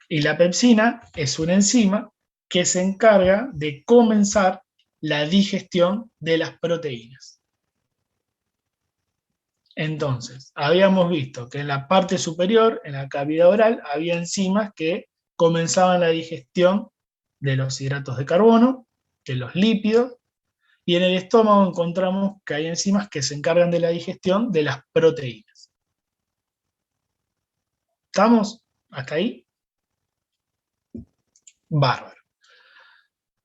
Y la pepsina es una enzima que se encarga de comenzar la digestión de las proteínas. Entonces, habíamos visto que en la parte superior, en la cavidad oral, había enzimas que comenzaban la digestión de los hidratos de carbono, de los lípidos, y en el estómago encontramos que hay enzimas que se encargan de la digestión de las proteínas. ¿Estamos hasta ahí? Bárbaro.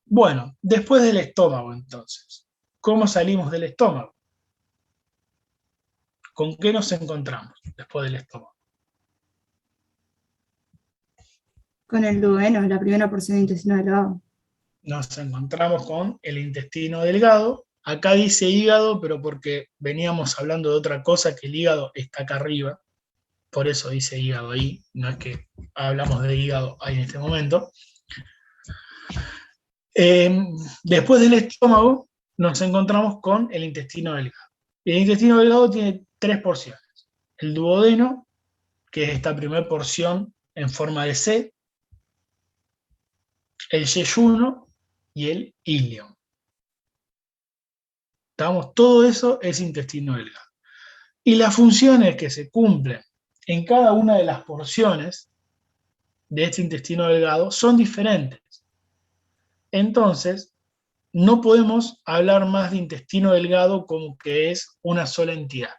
Bueno, después del estómago entonces, ¿cómo salimos del estómago? ¿Con qué nos encontramos después del estómago? Con el duodeno, la primera porción de intestino delgado. Nos encontramos con el intestino delgado. Acá dice hígado, pero porque veníamos hablando de otra cosa, que el hígado está acá arriba. Por eso dice hígado ahí, no es que hablamos de hígado ahí en este momento. Después del estómago nos encontramos con el intestino delgado. El intestino delgado tiene 3 porciones. El duodeno, que es esta primera porción en forma de C, el yeyuno y el íleon. Todo eso es intestino delgado. Y las funciones que se cumplen en cada una de las porciones de este intestino delgado son diferentes. Entonces, no podemos hablar más de intestino delgado como que es una sola entidad,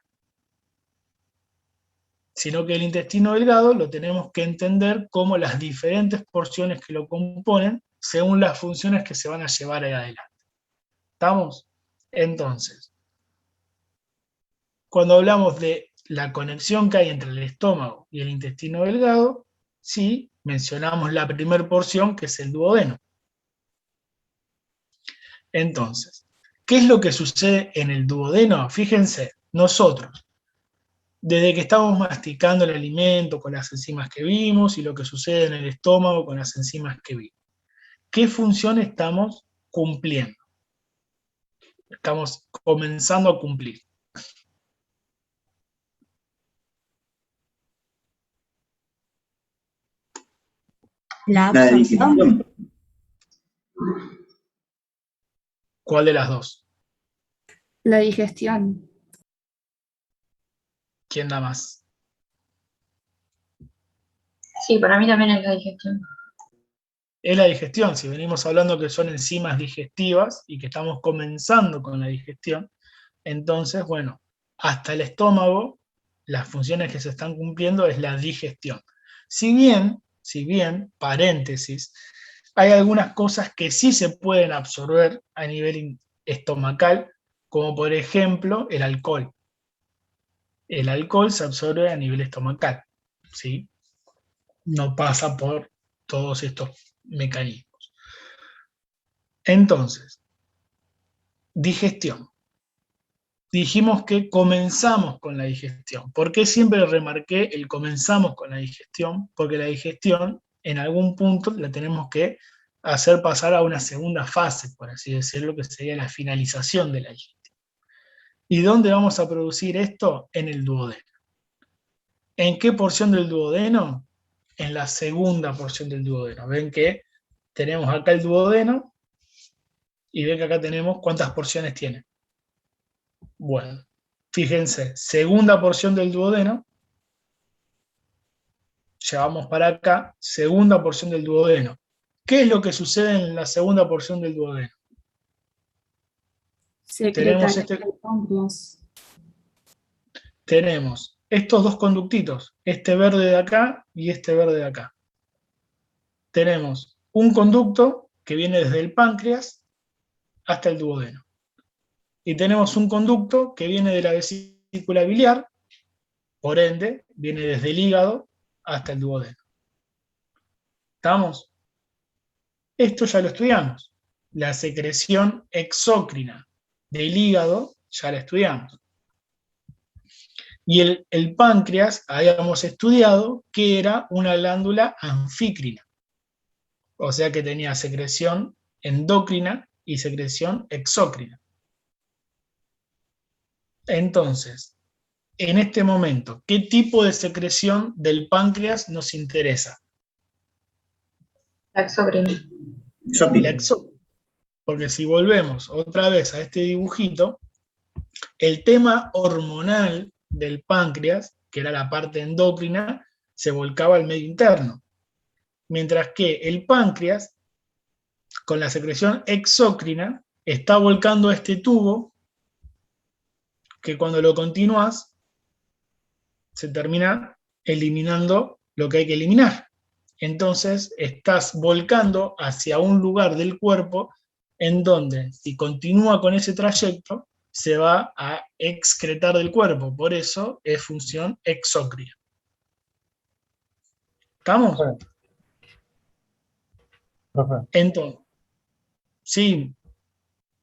sino que el intestino delgado lo tenemos que entender como las diferentes porciones que lo componen según las funciones que se van a llevar ahí adelante. ¿Estamos? Entonces, cuando hablamos de la conexión que hay entre el estómago y el intestino delgado, sí mencionamos la primera porción, que es el duodeno. Entonces, ¿qué es lo que sucede en el duodeno? Fíjense, nosotros desde que estamos masticando el alimento con las enzimas que vimos y lo que sucede en el estómago con las enzimas que vimos. ¿Qué función estamos cumpliendo? Estamos comenzando a cumplir. La La absorción. digestión. ¿Cuál de las dos? La digestión. ¿Quién da más? Sí, para mí también es la digestión. Es la digestión. Si venimos hablando que son enzimas digestivas y que estamos comenzando con la digestión, entonces, bueno, hasta el estómago, las funciones que se están cumpliendo es la digestión. Si bien, paréntesis, hay algunas cosas que sí se pueden absorber a nivel estomacal, como por ejemplo el alcohol. El alcohol se absorbe a nivel estomacal, ¿sí? No pasa por todos estos mecanismos. Entonces, digestión. Dijimos que comenzamos con la digestión. ¿Por qué siempre remarqué el comenzamos con la digestión? Porque la digestión, en algún punto, la tenemos que hacer pasar a una segunda fase, por así decirlo, que sería la finalización de la digestión. ¿Y dónde vamos a producir esto? En el duodeno. ¿En qué porción del duodeno? En la segunda porción del duodeno. Ven que tenemos acá el duodeno y ven que acá tenemos cuántas porciones tiene. Bueno, fíjense, segunda porción del duodeno, llevamos para acá, segunda porción del duodeno. ¿Qué es lo que sucede en la segunda porción del duodeno? Secreta Tenemos, el páncreas. tenemos estos dos conductitos, este verde de acá y este verde de acá. Tenemos un conducto que viene desde el páncreas hasta el duodeno. Y tenemos un conducto que viene de la vesícula biliar, por ende, viene desde el hígado hasta el duodeno. ¿Estamos? Esto ya lo estudiamos. La secreción exócrina del hígado ya la estudiamos. Y el páncreas, habíamos estudiado que era una glándula anfícrina. O sea que tenía secreción endocrina y secreción exócrina. Entonces, en este momento, ¿qué tipo de secreción del páncreas nos interesa? La exócrina. La exócrina. Porque si volvemos otra vez a este dibujito, el tema hormonal del páncreas, que era la parte endocrina, se volcaba al medio interno. Mientras que el páncreas, con la secreción exócrina, está volcando a este tubo que cuando lo continúas se termina eliminando lo que hay que eliminar. Entonces estás volcando hacia un lugar del cuerpo en donde, si continúa con ese trayecto, se va a excretar del cuerpo. Por eso es función exócrina. ¿Estamos? Profe, Entonces, sí.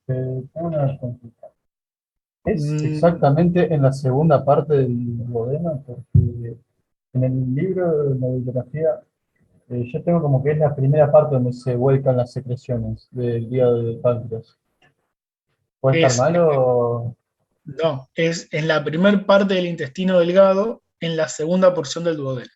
una consulta. ¿Es exactamente en la segunda parte del duodeno? Porque en el libro de la bibliografía yo tengo como que es la primera parte donde se vuelcan las secreciones del hígado y del páncreas. ¿Puede estar mal o...? No, es en la primera parte del intestino delgado, en la segunda porción del duodeno.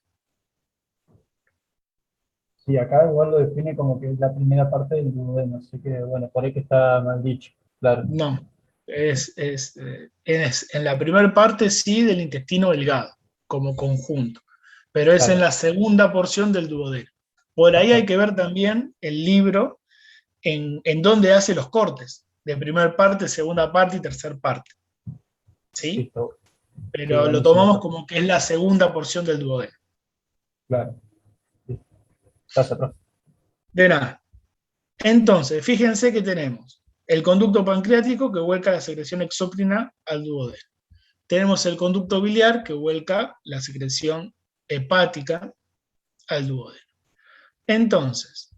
Sí, acá igual lo define como que es la primera parte del duodeno, así que bueno, por ahí que está mal dicho, claro. No, es en la primera parte sí del intestino delgado, como conjunto, pero es en la segunda porción del duodeno. Por ahí hay que ver también el libro en donde hace los cortes, de primera parte, segunda parte y tercera parte. ¿Sí? Pero lo tomamos como que es la segunda porción del duodeno. Claro. Gracias, profe. De nada. Entonces, fíjense que tenemos el conducto pancreático que vuelca la secreción exócrina al duodeno. Tenemos el conducto biliar que vuelca la secreción hepática al duodeno. Entonces,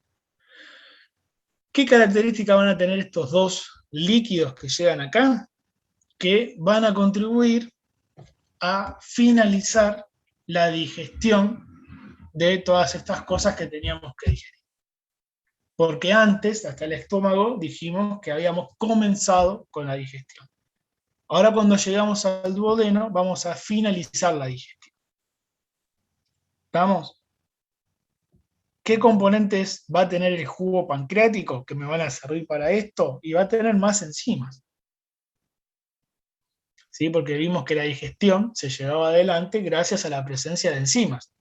¿qué características van a tener estos dos líquidos que llegan acá? Que van a contribuir a finalizar la digestión de todas estas cosas que teníamos que digerir. Porque antes, hasta el estómago, dijimos que habíamos comenzado con la digestión. Ahora cuando llegamos al duodeno, vamos a finalizar la digestión. ¿Estamos? ¿Qué componentes va a tener el jugo pancreático que me van a servir para esto? Y va a tener más enzimas. ¿Sí? Porque vimos que la digestión se llevaba adelante gracias a la presencia de enzimas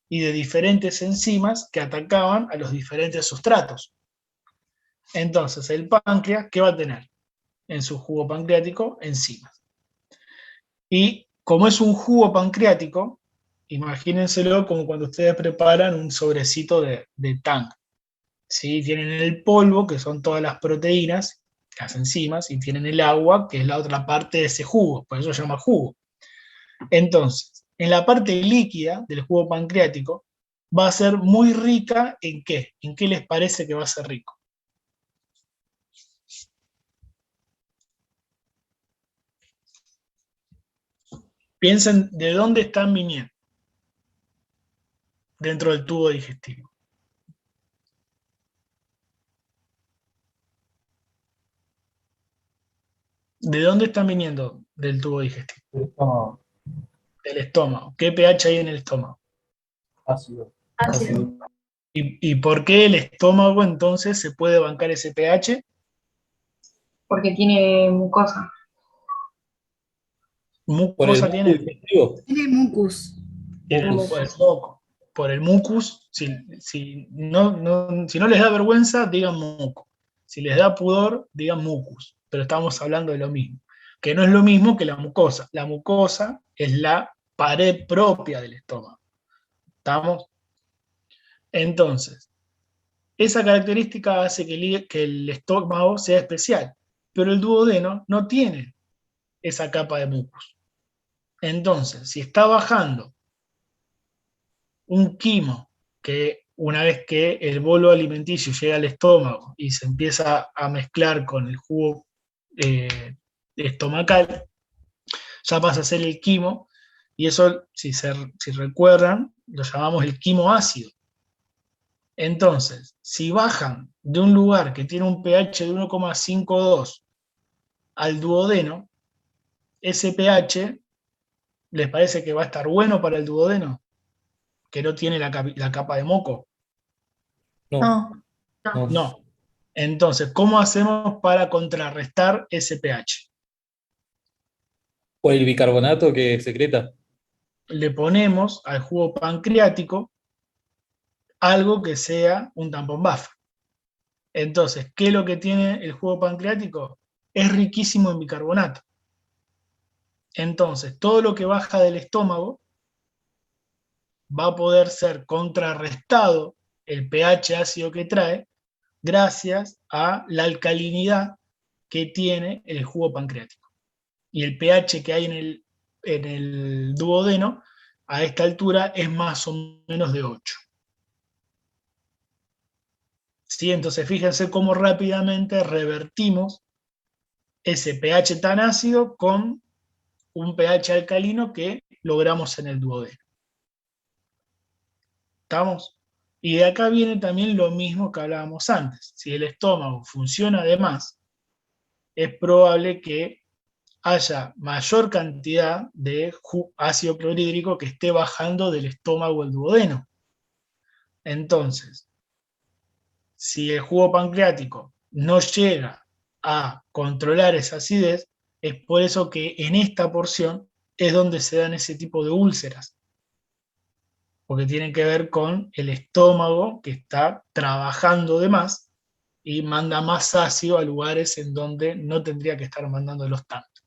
y de diferentes enzimas que atacaban a los diferentes sustratos. Entonces, el páncreas, ¿qué va a tener en su jugo pancreático? Enzimas. Y como es un jugo pancreático, imagínenselo como cuando ustedes preparan un sobrecito de tang. ¿Sí? Tienen el polvo, que son todas las proteínas, las enzimas, y tienen el agua, que es la otra parte de ese jugo, por eso se llama jugo. Entonces, en la parte líquida del jugo pancreático, va a ser muy rica ¿en qué? ¿En qué les parece que va a ser rico? Piensen de dónde están viniendo dentro del tubo digestivo. ¿De dónde están viniendo del tubo digestivo? Del estómago. ¿Qué pH hay en el estómago? Ácido. ¿Y por qué el estómago entonces se puede bancar ese pH? Porque tiene mucosa. Mucosa tiene. Tiene mucus. Por el mucus, si no les da vergüenza, digan moco. Si les da pudor, digan mucus. Pero estamos hablando de lo mismo. Que no es lo mismo que la mucosa. La mucosa es la pared propia del estómago. ¿Estamos? Entonces, esa característica hace que el estómago sea especial. Pero el duodeno no tiene esa capa de mucus. Entonces, si está bajando un quimo que una vez que el bolo alimenticio llega al estómago y se empieza a mezclar con el jugo estomacal, ya pasa a ser el quimo, y eso, si recuerdan, lo llamamos el quimo ácido. Entonces, si bajan de un lugar que tiene un pH de 1,52 al duodeno, ese pH, ¿les parece que va a estar bueno para el duodeno? Que no tiene la capa de moco. No. No. Entonces, ¿cómo hacemos para contrarrestar ese pH? Por el bicarbonato que secreta. Le ponemos al jugo pancreático algo que sea un tampón BAF. Entonces, ¿qué es lo que tiene el jugo pancreático? Es riquísimo en bicarbonato. Entonces, todo lo que baja del estómago va a poder ser contrarrestado el pH ácido que trae gracias a la alcalinidad que tiene el jugo pancreático. Y el pH que hay en el duodeno a esta altura es más o menos de 8. ¿Sí? Entonces fíjense cómo rápidamente revertimos ese pH tan ácido con un pH alcalino que logramos en el duodeno. ¿Estamos? Y de acá viene también lo mismo que hablábamos antes. Si el estómago funciona de más, es probable que haya mayor cantidad de ácido clorhídrico que esté bajando del estómago al duodeno. Entonces, si el jugo pancreático no llega a controlar esa acidez, es por eso que en esta porción es donde se dan ese tipo de úlceras. Porque tienen que ver con el estómago que está trabajando de más y manda más ácido a lugares en donde no tendría que estar mandándolos tanto.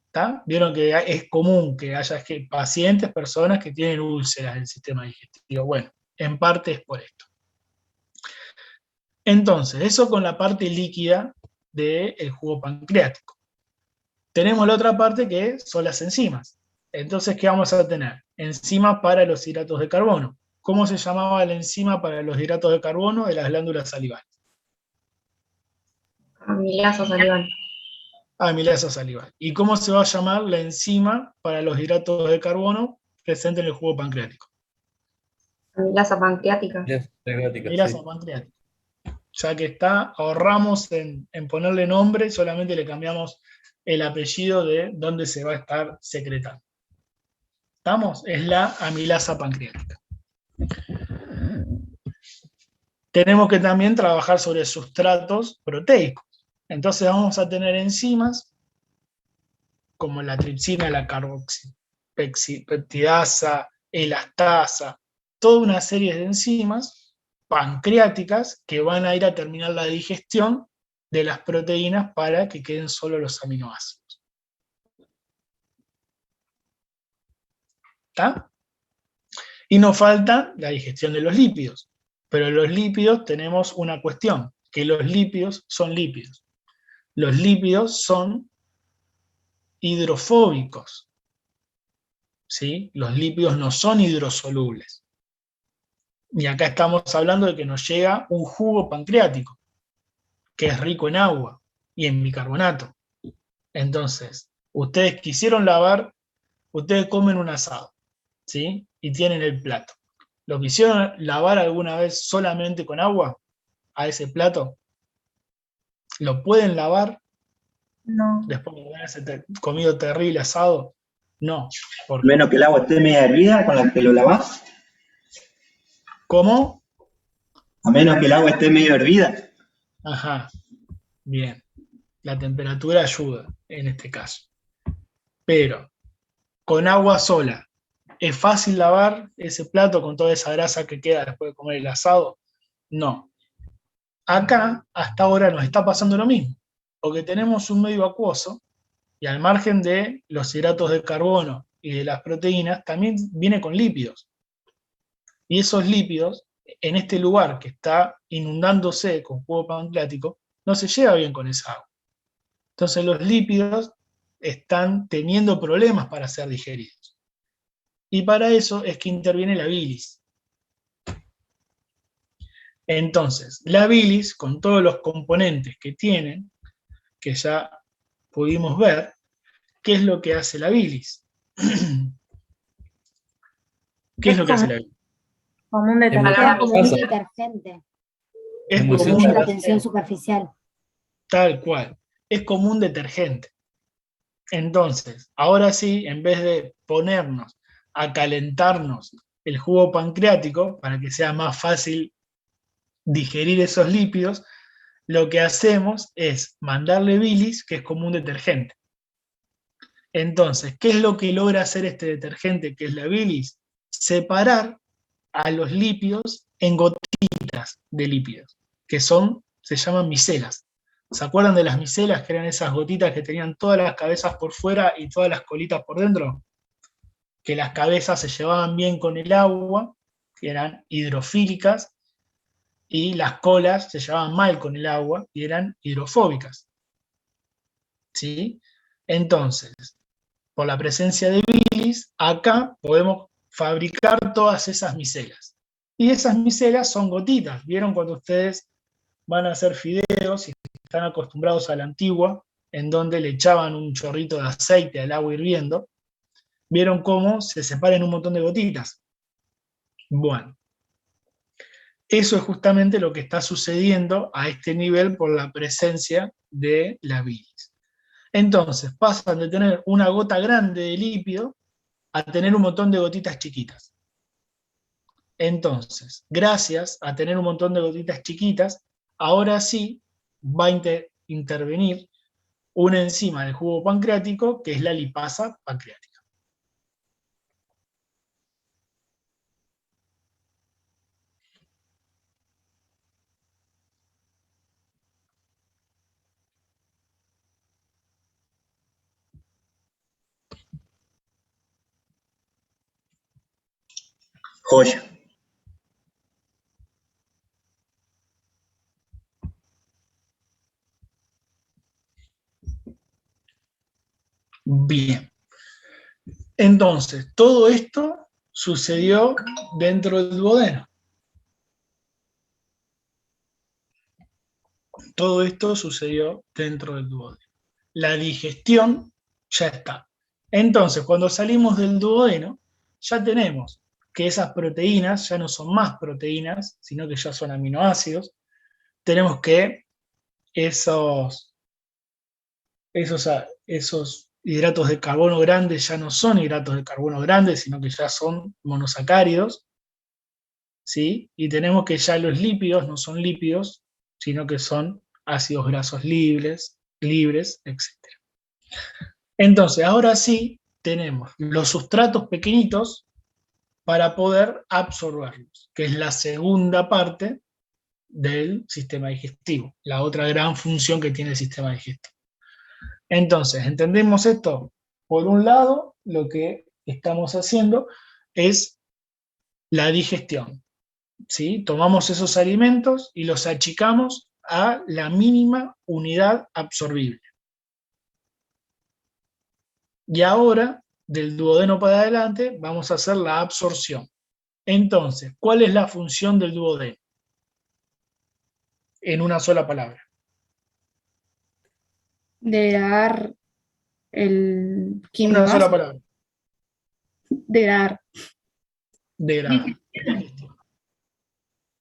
¿Está? Vieron que es común que haya pacientes, personas que tienen úlceras del sistema digestivo. Bueno, en parte es por esto. Entonces, eso con la parte líquida del jugo pancreático. Tenemos la otra parte que son las enzimas. Entonces, ¿qué vamos a tener? Enzima para los hidratos de carbono. ¿Cómo se llamaba la enzima para los hidratos de carbono de las glándulas salivales? Amilasa salival. Amilasa salival. ¿Y cómo se va a llamar la enzima para los hidratos de carbono presente en el jugo pancreático? Amilasa pancreática. Amilasa pancreática. Ya que está, ahorramos en ponerle nombre, solamente le cambiamos el apellido de dónde se va a estar secretando. ¿Estamos? Es la amilasa pancreática. Tenemos que también trabajar sobre sustratos proteicos. Entonces vamos a tener enzimas como la tripsina, la carboxipeptidasa, elastasa, toda una serie de enzimas pancreáticas que van a ir a terminar la digestión de las proteínas para que queden solo los aminoácidos. ¿Está? Y nos falta la digestión de los lípidos. Pero los lípidos tenemos una cuestión, que los lípidos son lípidos. Los lípidos son hidrofóbicos. ¿Sí? Los lípidos no son hidrosolubles. Y acá estamos hablando de que nos llega un jugo pancreático, que es rico en agua y en bicarbonato. Entonces, ustedes quisieron lavar, ustedes comen un asado, ¿sí? Y tienen el plato. ¿Lo quisieron lavar alguna vez solamente con agua a ese plato? ¿Lo pueden lavar? No. Después de haberse comido terrible asado. No. Menos que el agua esté media hervida con la que lo lavás. ¿Cómo? A menos que el agua esté medio hervida. Ajá. Bien. La temperatura ayuda en este caso. Pero con agua sola, ¿es fácil lavar ese plato con toda esa grasa que queda después de comer el asado? No. Acá, hasta ahora, nos está pasando lo mismo, porque tenemos un medio acuoso y al margen de los hidratos de carbono y de las proteínas, también viene con lípidos. Y esos lípidos, en este lugar que está inundándose con jugo pancreático, no se lleva bien con esa agua. Entonces los lípidos están teniendo problemas para ser digeridos. Y para eso es que interviene la bilis. Entonces, la bilis, con todos los componentes que tienen, que ya pudimos ver, ¿qué es lo que hace la bilis? ¿Qué es lo que hace la bilis? Como un detergente. Es como un la tensión superficial. Tal cual. Es como un detergente. Entonces, ahora sí, en vez de ponernos a calentarnos el jugo pancreático para que sea más fácil digerir esos lípidos, lo que hacemos es mandarle bilis, que es como un detergente. Entonces, ¿qué es lo que logra hacer este detergente, que es la bilis? Separar a los lípidos en gotitas de lípidos, que se llaman micelas. ¿Se acuerdan de las micelas, que eran esas gotitas que tenían todas las cabezas por fuera y todas las colitas por dentro? Que las cabezas se llevaban bien con el agua, que eran hidrofílicas, y las colas se llevaban mal con el agua y eran hidrofóbicas. ¿Sí? Entonces, por la presencia de bilis, acá podemos fabricar todas esas micelas. Y esas micelas son gotitas. ¿Vieron cuando ustedes van a hacer fideos y están acostumbrados a la antigua, en donde le echaban un chorrito de aceite al agua hirviendo? ¿Vieron cómo se separan un montón de gotitas? Bueno, eso es justamente lo que está sucediendo a este nivel por la presencia de la bilis. Entonces, pasan de tener una gota grande de lípido a tener un montón de gotitas chiquitas. Entonces, gracias a tener un montón de gotitas chiquitas, ahora sí va a intervenir una enzima del jugo pancreático, que es la lipasa pancreática. Joya. Bien. Entonces, todo esto sucedió dentro del duodeno. Todo esto sucedió dentro del duodeno. la digestión ya está. Entonces, cuando salimos del duodeno, ya tenemos que esas proteínas ya no son más proteínas, sino que ya son aminoácidos. Tenemos que esos hidratos de carbono grandes ya no son hidratos de carbono grandes, sino que ya son monosacáridos, ¿sí? Y tenemos que ya los lípidos no son lípidos, sino que son ácidos grasos libres, etc. Entonces, ahora sí tenemos los sustratos pequeñitos para poder absorberlos, que es la segunda parte del sistema digestivo, la otra gran función que tiene el sistema digestivo. Entonces, ¿entendemos esto? Por un lado, lo que estamos haciendo es la digestión, ¿sí? Tomamos esos alimentos y los achicamos a la mínima unidad absorbible. Y ahora, del duodeno para adelante, vamos a hacer la absorción. Entonces, ¿cuál es la función del duodeno? En una sola palabra. Degradar el químico. Una sola palabra. Degradar. Degradar.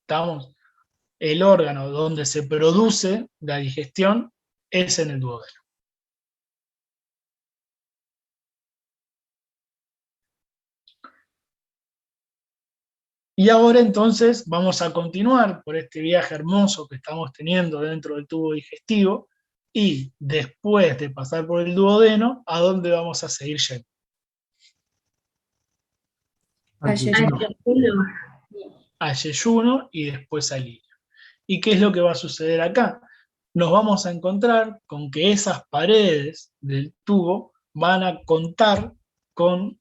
¿Estamos? El órgano donde se produce la digestión es en el duodeno. Y ahora entonces vamos a continuar por este viaje hermoso que estamos teniendo dentro del tubo digestivo, y después de pasar por el duodeno, ¿a dónde vamos a seguir yendo? A yeyuno y después al ilio. ¿Y qué es lo que va a suceder acá? Nos vamos a encontrar con que esas paredes del tubo van a contar con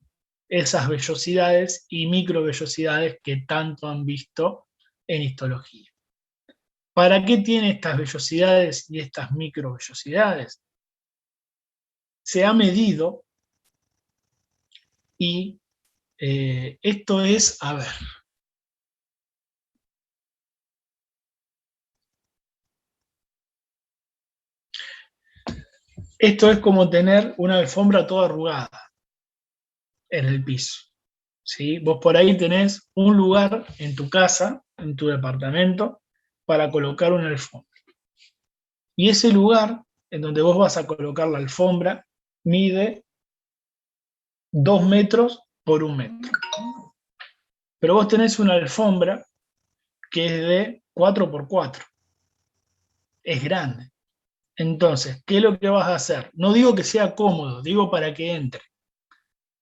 esas vellosidades y microvellosidades que tanto han visto en histología. ¿Para qué tiene estas vellosidades y estas microvellosidades? Se ha medido y esto es, a ver, esto es como tener una alfombra toda arrugada en el piso, ¿sí? Vos por ahí tenés un lugar en tu casa, en tu departamento, para colocar una alfombra. Y ese lugar en donde vos vas a colocar la alfombra mide 2 metros por 1 metro. Pero vos tenés una alfombra que es de 4 por 4. Es grande. Entonces, ¿qué es lo que vas a hacer? No digo que sea cómodo, digo para que entre.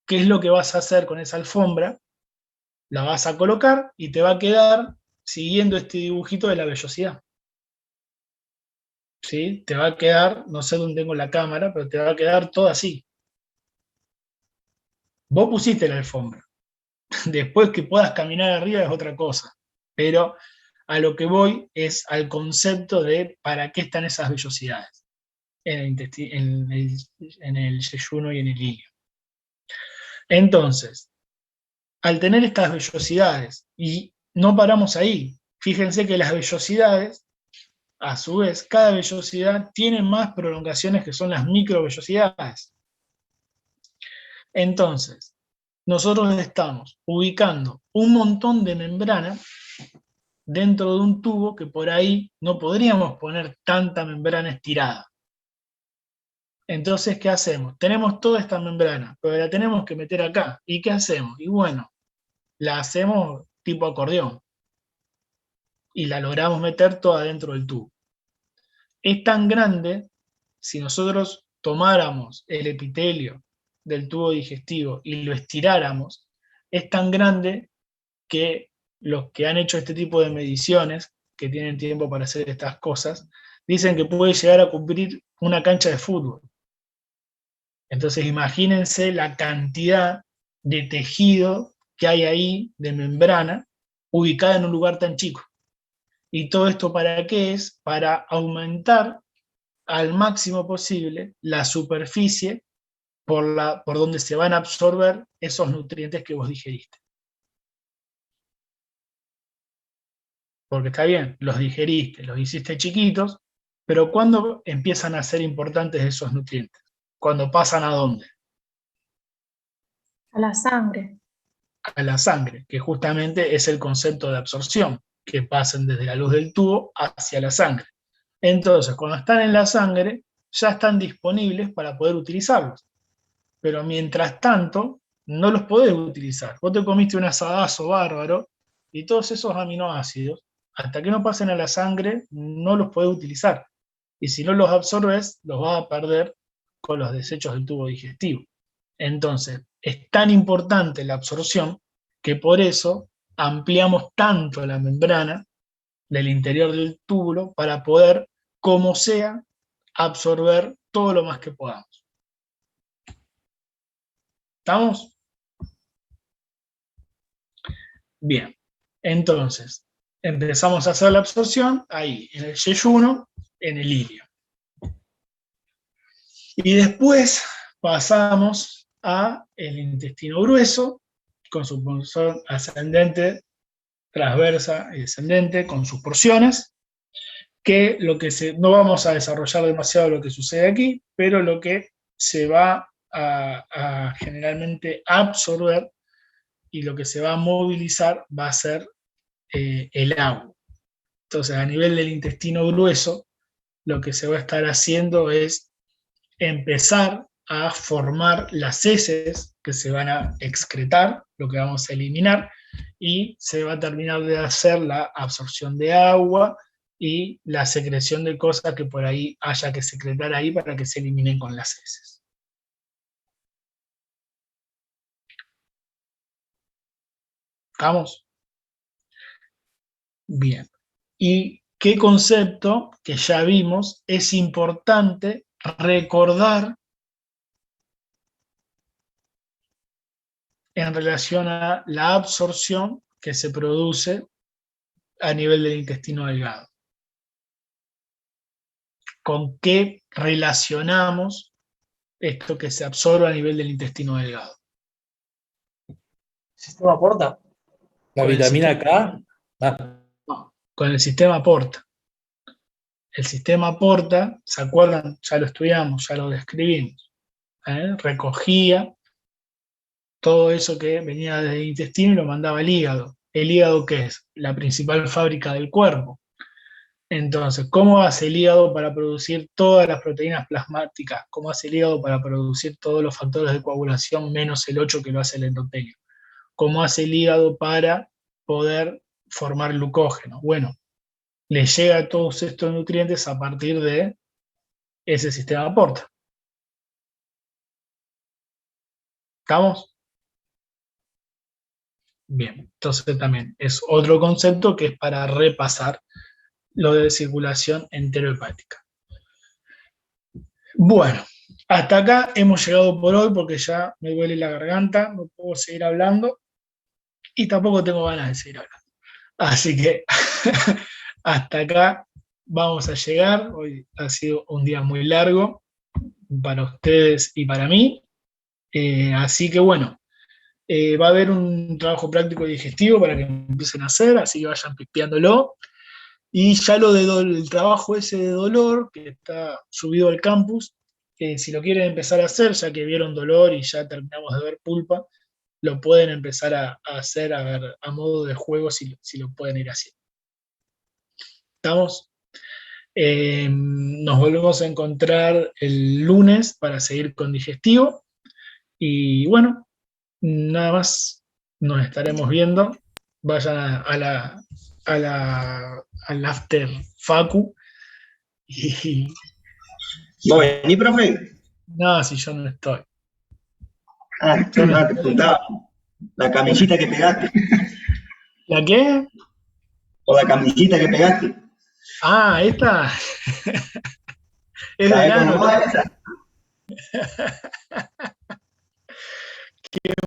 ¿Qué es lo que vas a hacer con esa alfombra? La vas a colocar y te va a quedar siguiendo este dibujito de la vellosidad. ¿Sí? Te va a quedar, no sé dónde tengo la cámara, pero te va a quedar todo así. Vos pusiste la alfombra. Después que puedas caminar arriba es otra cosa. Pero a lo que voy es al concepto de para qué están esas vellosidades en el yeyuno y en el ilio. Entonces, al tener estas vellosidades, y no paramos ahí, fíjense que las vellosidades, a su vez, cada vellosidad tiene más prolongaciones que son las microvellosidades. Entonces, nosotros estamos ubicando un montón de membrana dentro de un tubo que por ahí no podríamos poner tanta membrana estirada. Entonces, ¿qué hacemos? Tenemos toda esta membrana, pero la tenemos que meter acá. ¿Y qué hacemos? Y bueno, la hacemos tipo acordeón. Y la logramos meter toda dentro del tubo. Es tan grande, si nosotros tomáramos el epitelio del tubo digestivo y lo estiráramos, es tan grande que los que han hecho este tipo de mediciones, que tienen tiempo para hacer estas cosas, dicen que puede llegar a cubrir una cancha de fútbol. Entonces imagínense la cantidad de tejido que hay ahí, de membrana, ubicada en un lugar tan chico. ¿Y todo esto para qué es? Para aumentar al máximo posible la superficie por donde se van a absorber esos nutrientes que vos digeriste. Porque está bien, los digeriste, los hiciste chiquitos, Pero ¿cuándo empiezan a ser importantes esos nutrientes? ¿Cuándo pasan a dónde? A la sangre. A la sangre, que justamente es el concepto de absorción, que pasen desde la luz del tubo hacia la sangre. Entonces, cuando están en la sangre, ya están disponibles para poder utilizarlos. Pero mientras tanto, no los podés utilizar. Vos te comiste un asadazo bárbaro y todos esos aminoácidos, hasta que no pasen a la sangre, no los podés utilizar. Y si no los absorbes, los vas a perder con los desechos del tubo digestivo. Entonces, es tan importante la absorción que por eso ampliamos tanto la membrana del interior del túbulo para poder, como sea, absorber todo lo más que podamos. ¿Estamos? Bien, entonces, empezamos a hacer la absorción ahí, en el yeyuno, en el ilio. Y después pasamos a el intestino grueso, con su porción ascendente, transversa y descendente, con sus porciones, que no vamos a desarrollar demasiado lo que sucede aquí, pero lo que se va a generalmente absorber y lo que se va a movilizar va a ser el agua. Entonces, a nivel del intestino grueso, lo que se va a estar haciendo es empezar a formar las heces que se van a excretar, lo que vamos a eliminar, y se va a terminar de hacer la absorción de agua y la secreción de cosas que por ahí haya que secretar ahí para que se eliminen con las heces. ¿Estamos? Bien. ¿Y qué concepto que ya vimos es importante recordar en relación a la absorción que se produce a nivel del intestino delgado? ¿Con qué relacionamos esto que se absorbe a nivel del intestino delgado? ¿Sistema porta? ¿La Con el vitamina sistema- K? No, con el sistema porta. El sistema porta, ¿se acuerdan? Ya lo estudiamos, ya lo describimos. Recogía todo eso que venía del intestino y lo mandaba al hígado. ¿El hígado qué es? La principal fábrica del cuerpo. Entonces, ¿cómo hace el hígado para producir todas las proteínas plasmáticas? ¿Cómo hace el hígado para producir todos los factores de coagulación menos el 8 que lo hace el endotelio? ¿Cómo hace el hígado para poder formar glucógeno? Bueno, le llega todos estos nutrientes a partir de ese sistema porta. ¿Estamos? Bien, entonces también es otro concepto que es para repasar lo de circulación enterohepática. Bueno, hasta acá hemos llegado por hoy porque ya me duele la garganta, no puedo seguir hablando y tampoco tengo ganas de seguir hablando. Así que hasta acá vamos a llegar. Hoy ha sido un día muy largo para ustedes y para mí. Así que bueno, va a haber un trabajo práctico y digestivo para que empiecen a hacer, así que vayan pispeándolo. Y ya lo del trabajo ese de dolor, que está subido al campus, si lo quieren empezar a hacer, ya que vieron dolor y ya terminamos de ver pulpa, lo pueden empezar a hacer a modo de juego si lo pueden ir haciendo. ¿Estamos? Nos volvemos a encontrar el lunes para seguir con digestivo. Y bueno, nada más, nos estaremos viendo. Vayan al after Facu. Y, ¿Vos venís, profe? no, si yo no estoy. Ah, Yo no te estoy. preguntaba. La camisita que pegaste. ¿La qué? O la camisita que pegaste. Ah, esta. Es ¿Sabés verano. cómo va esa?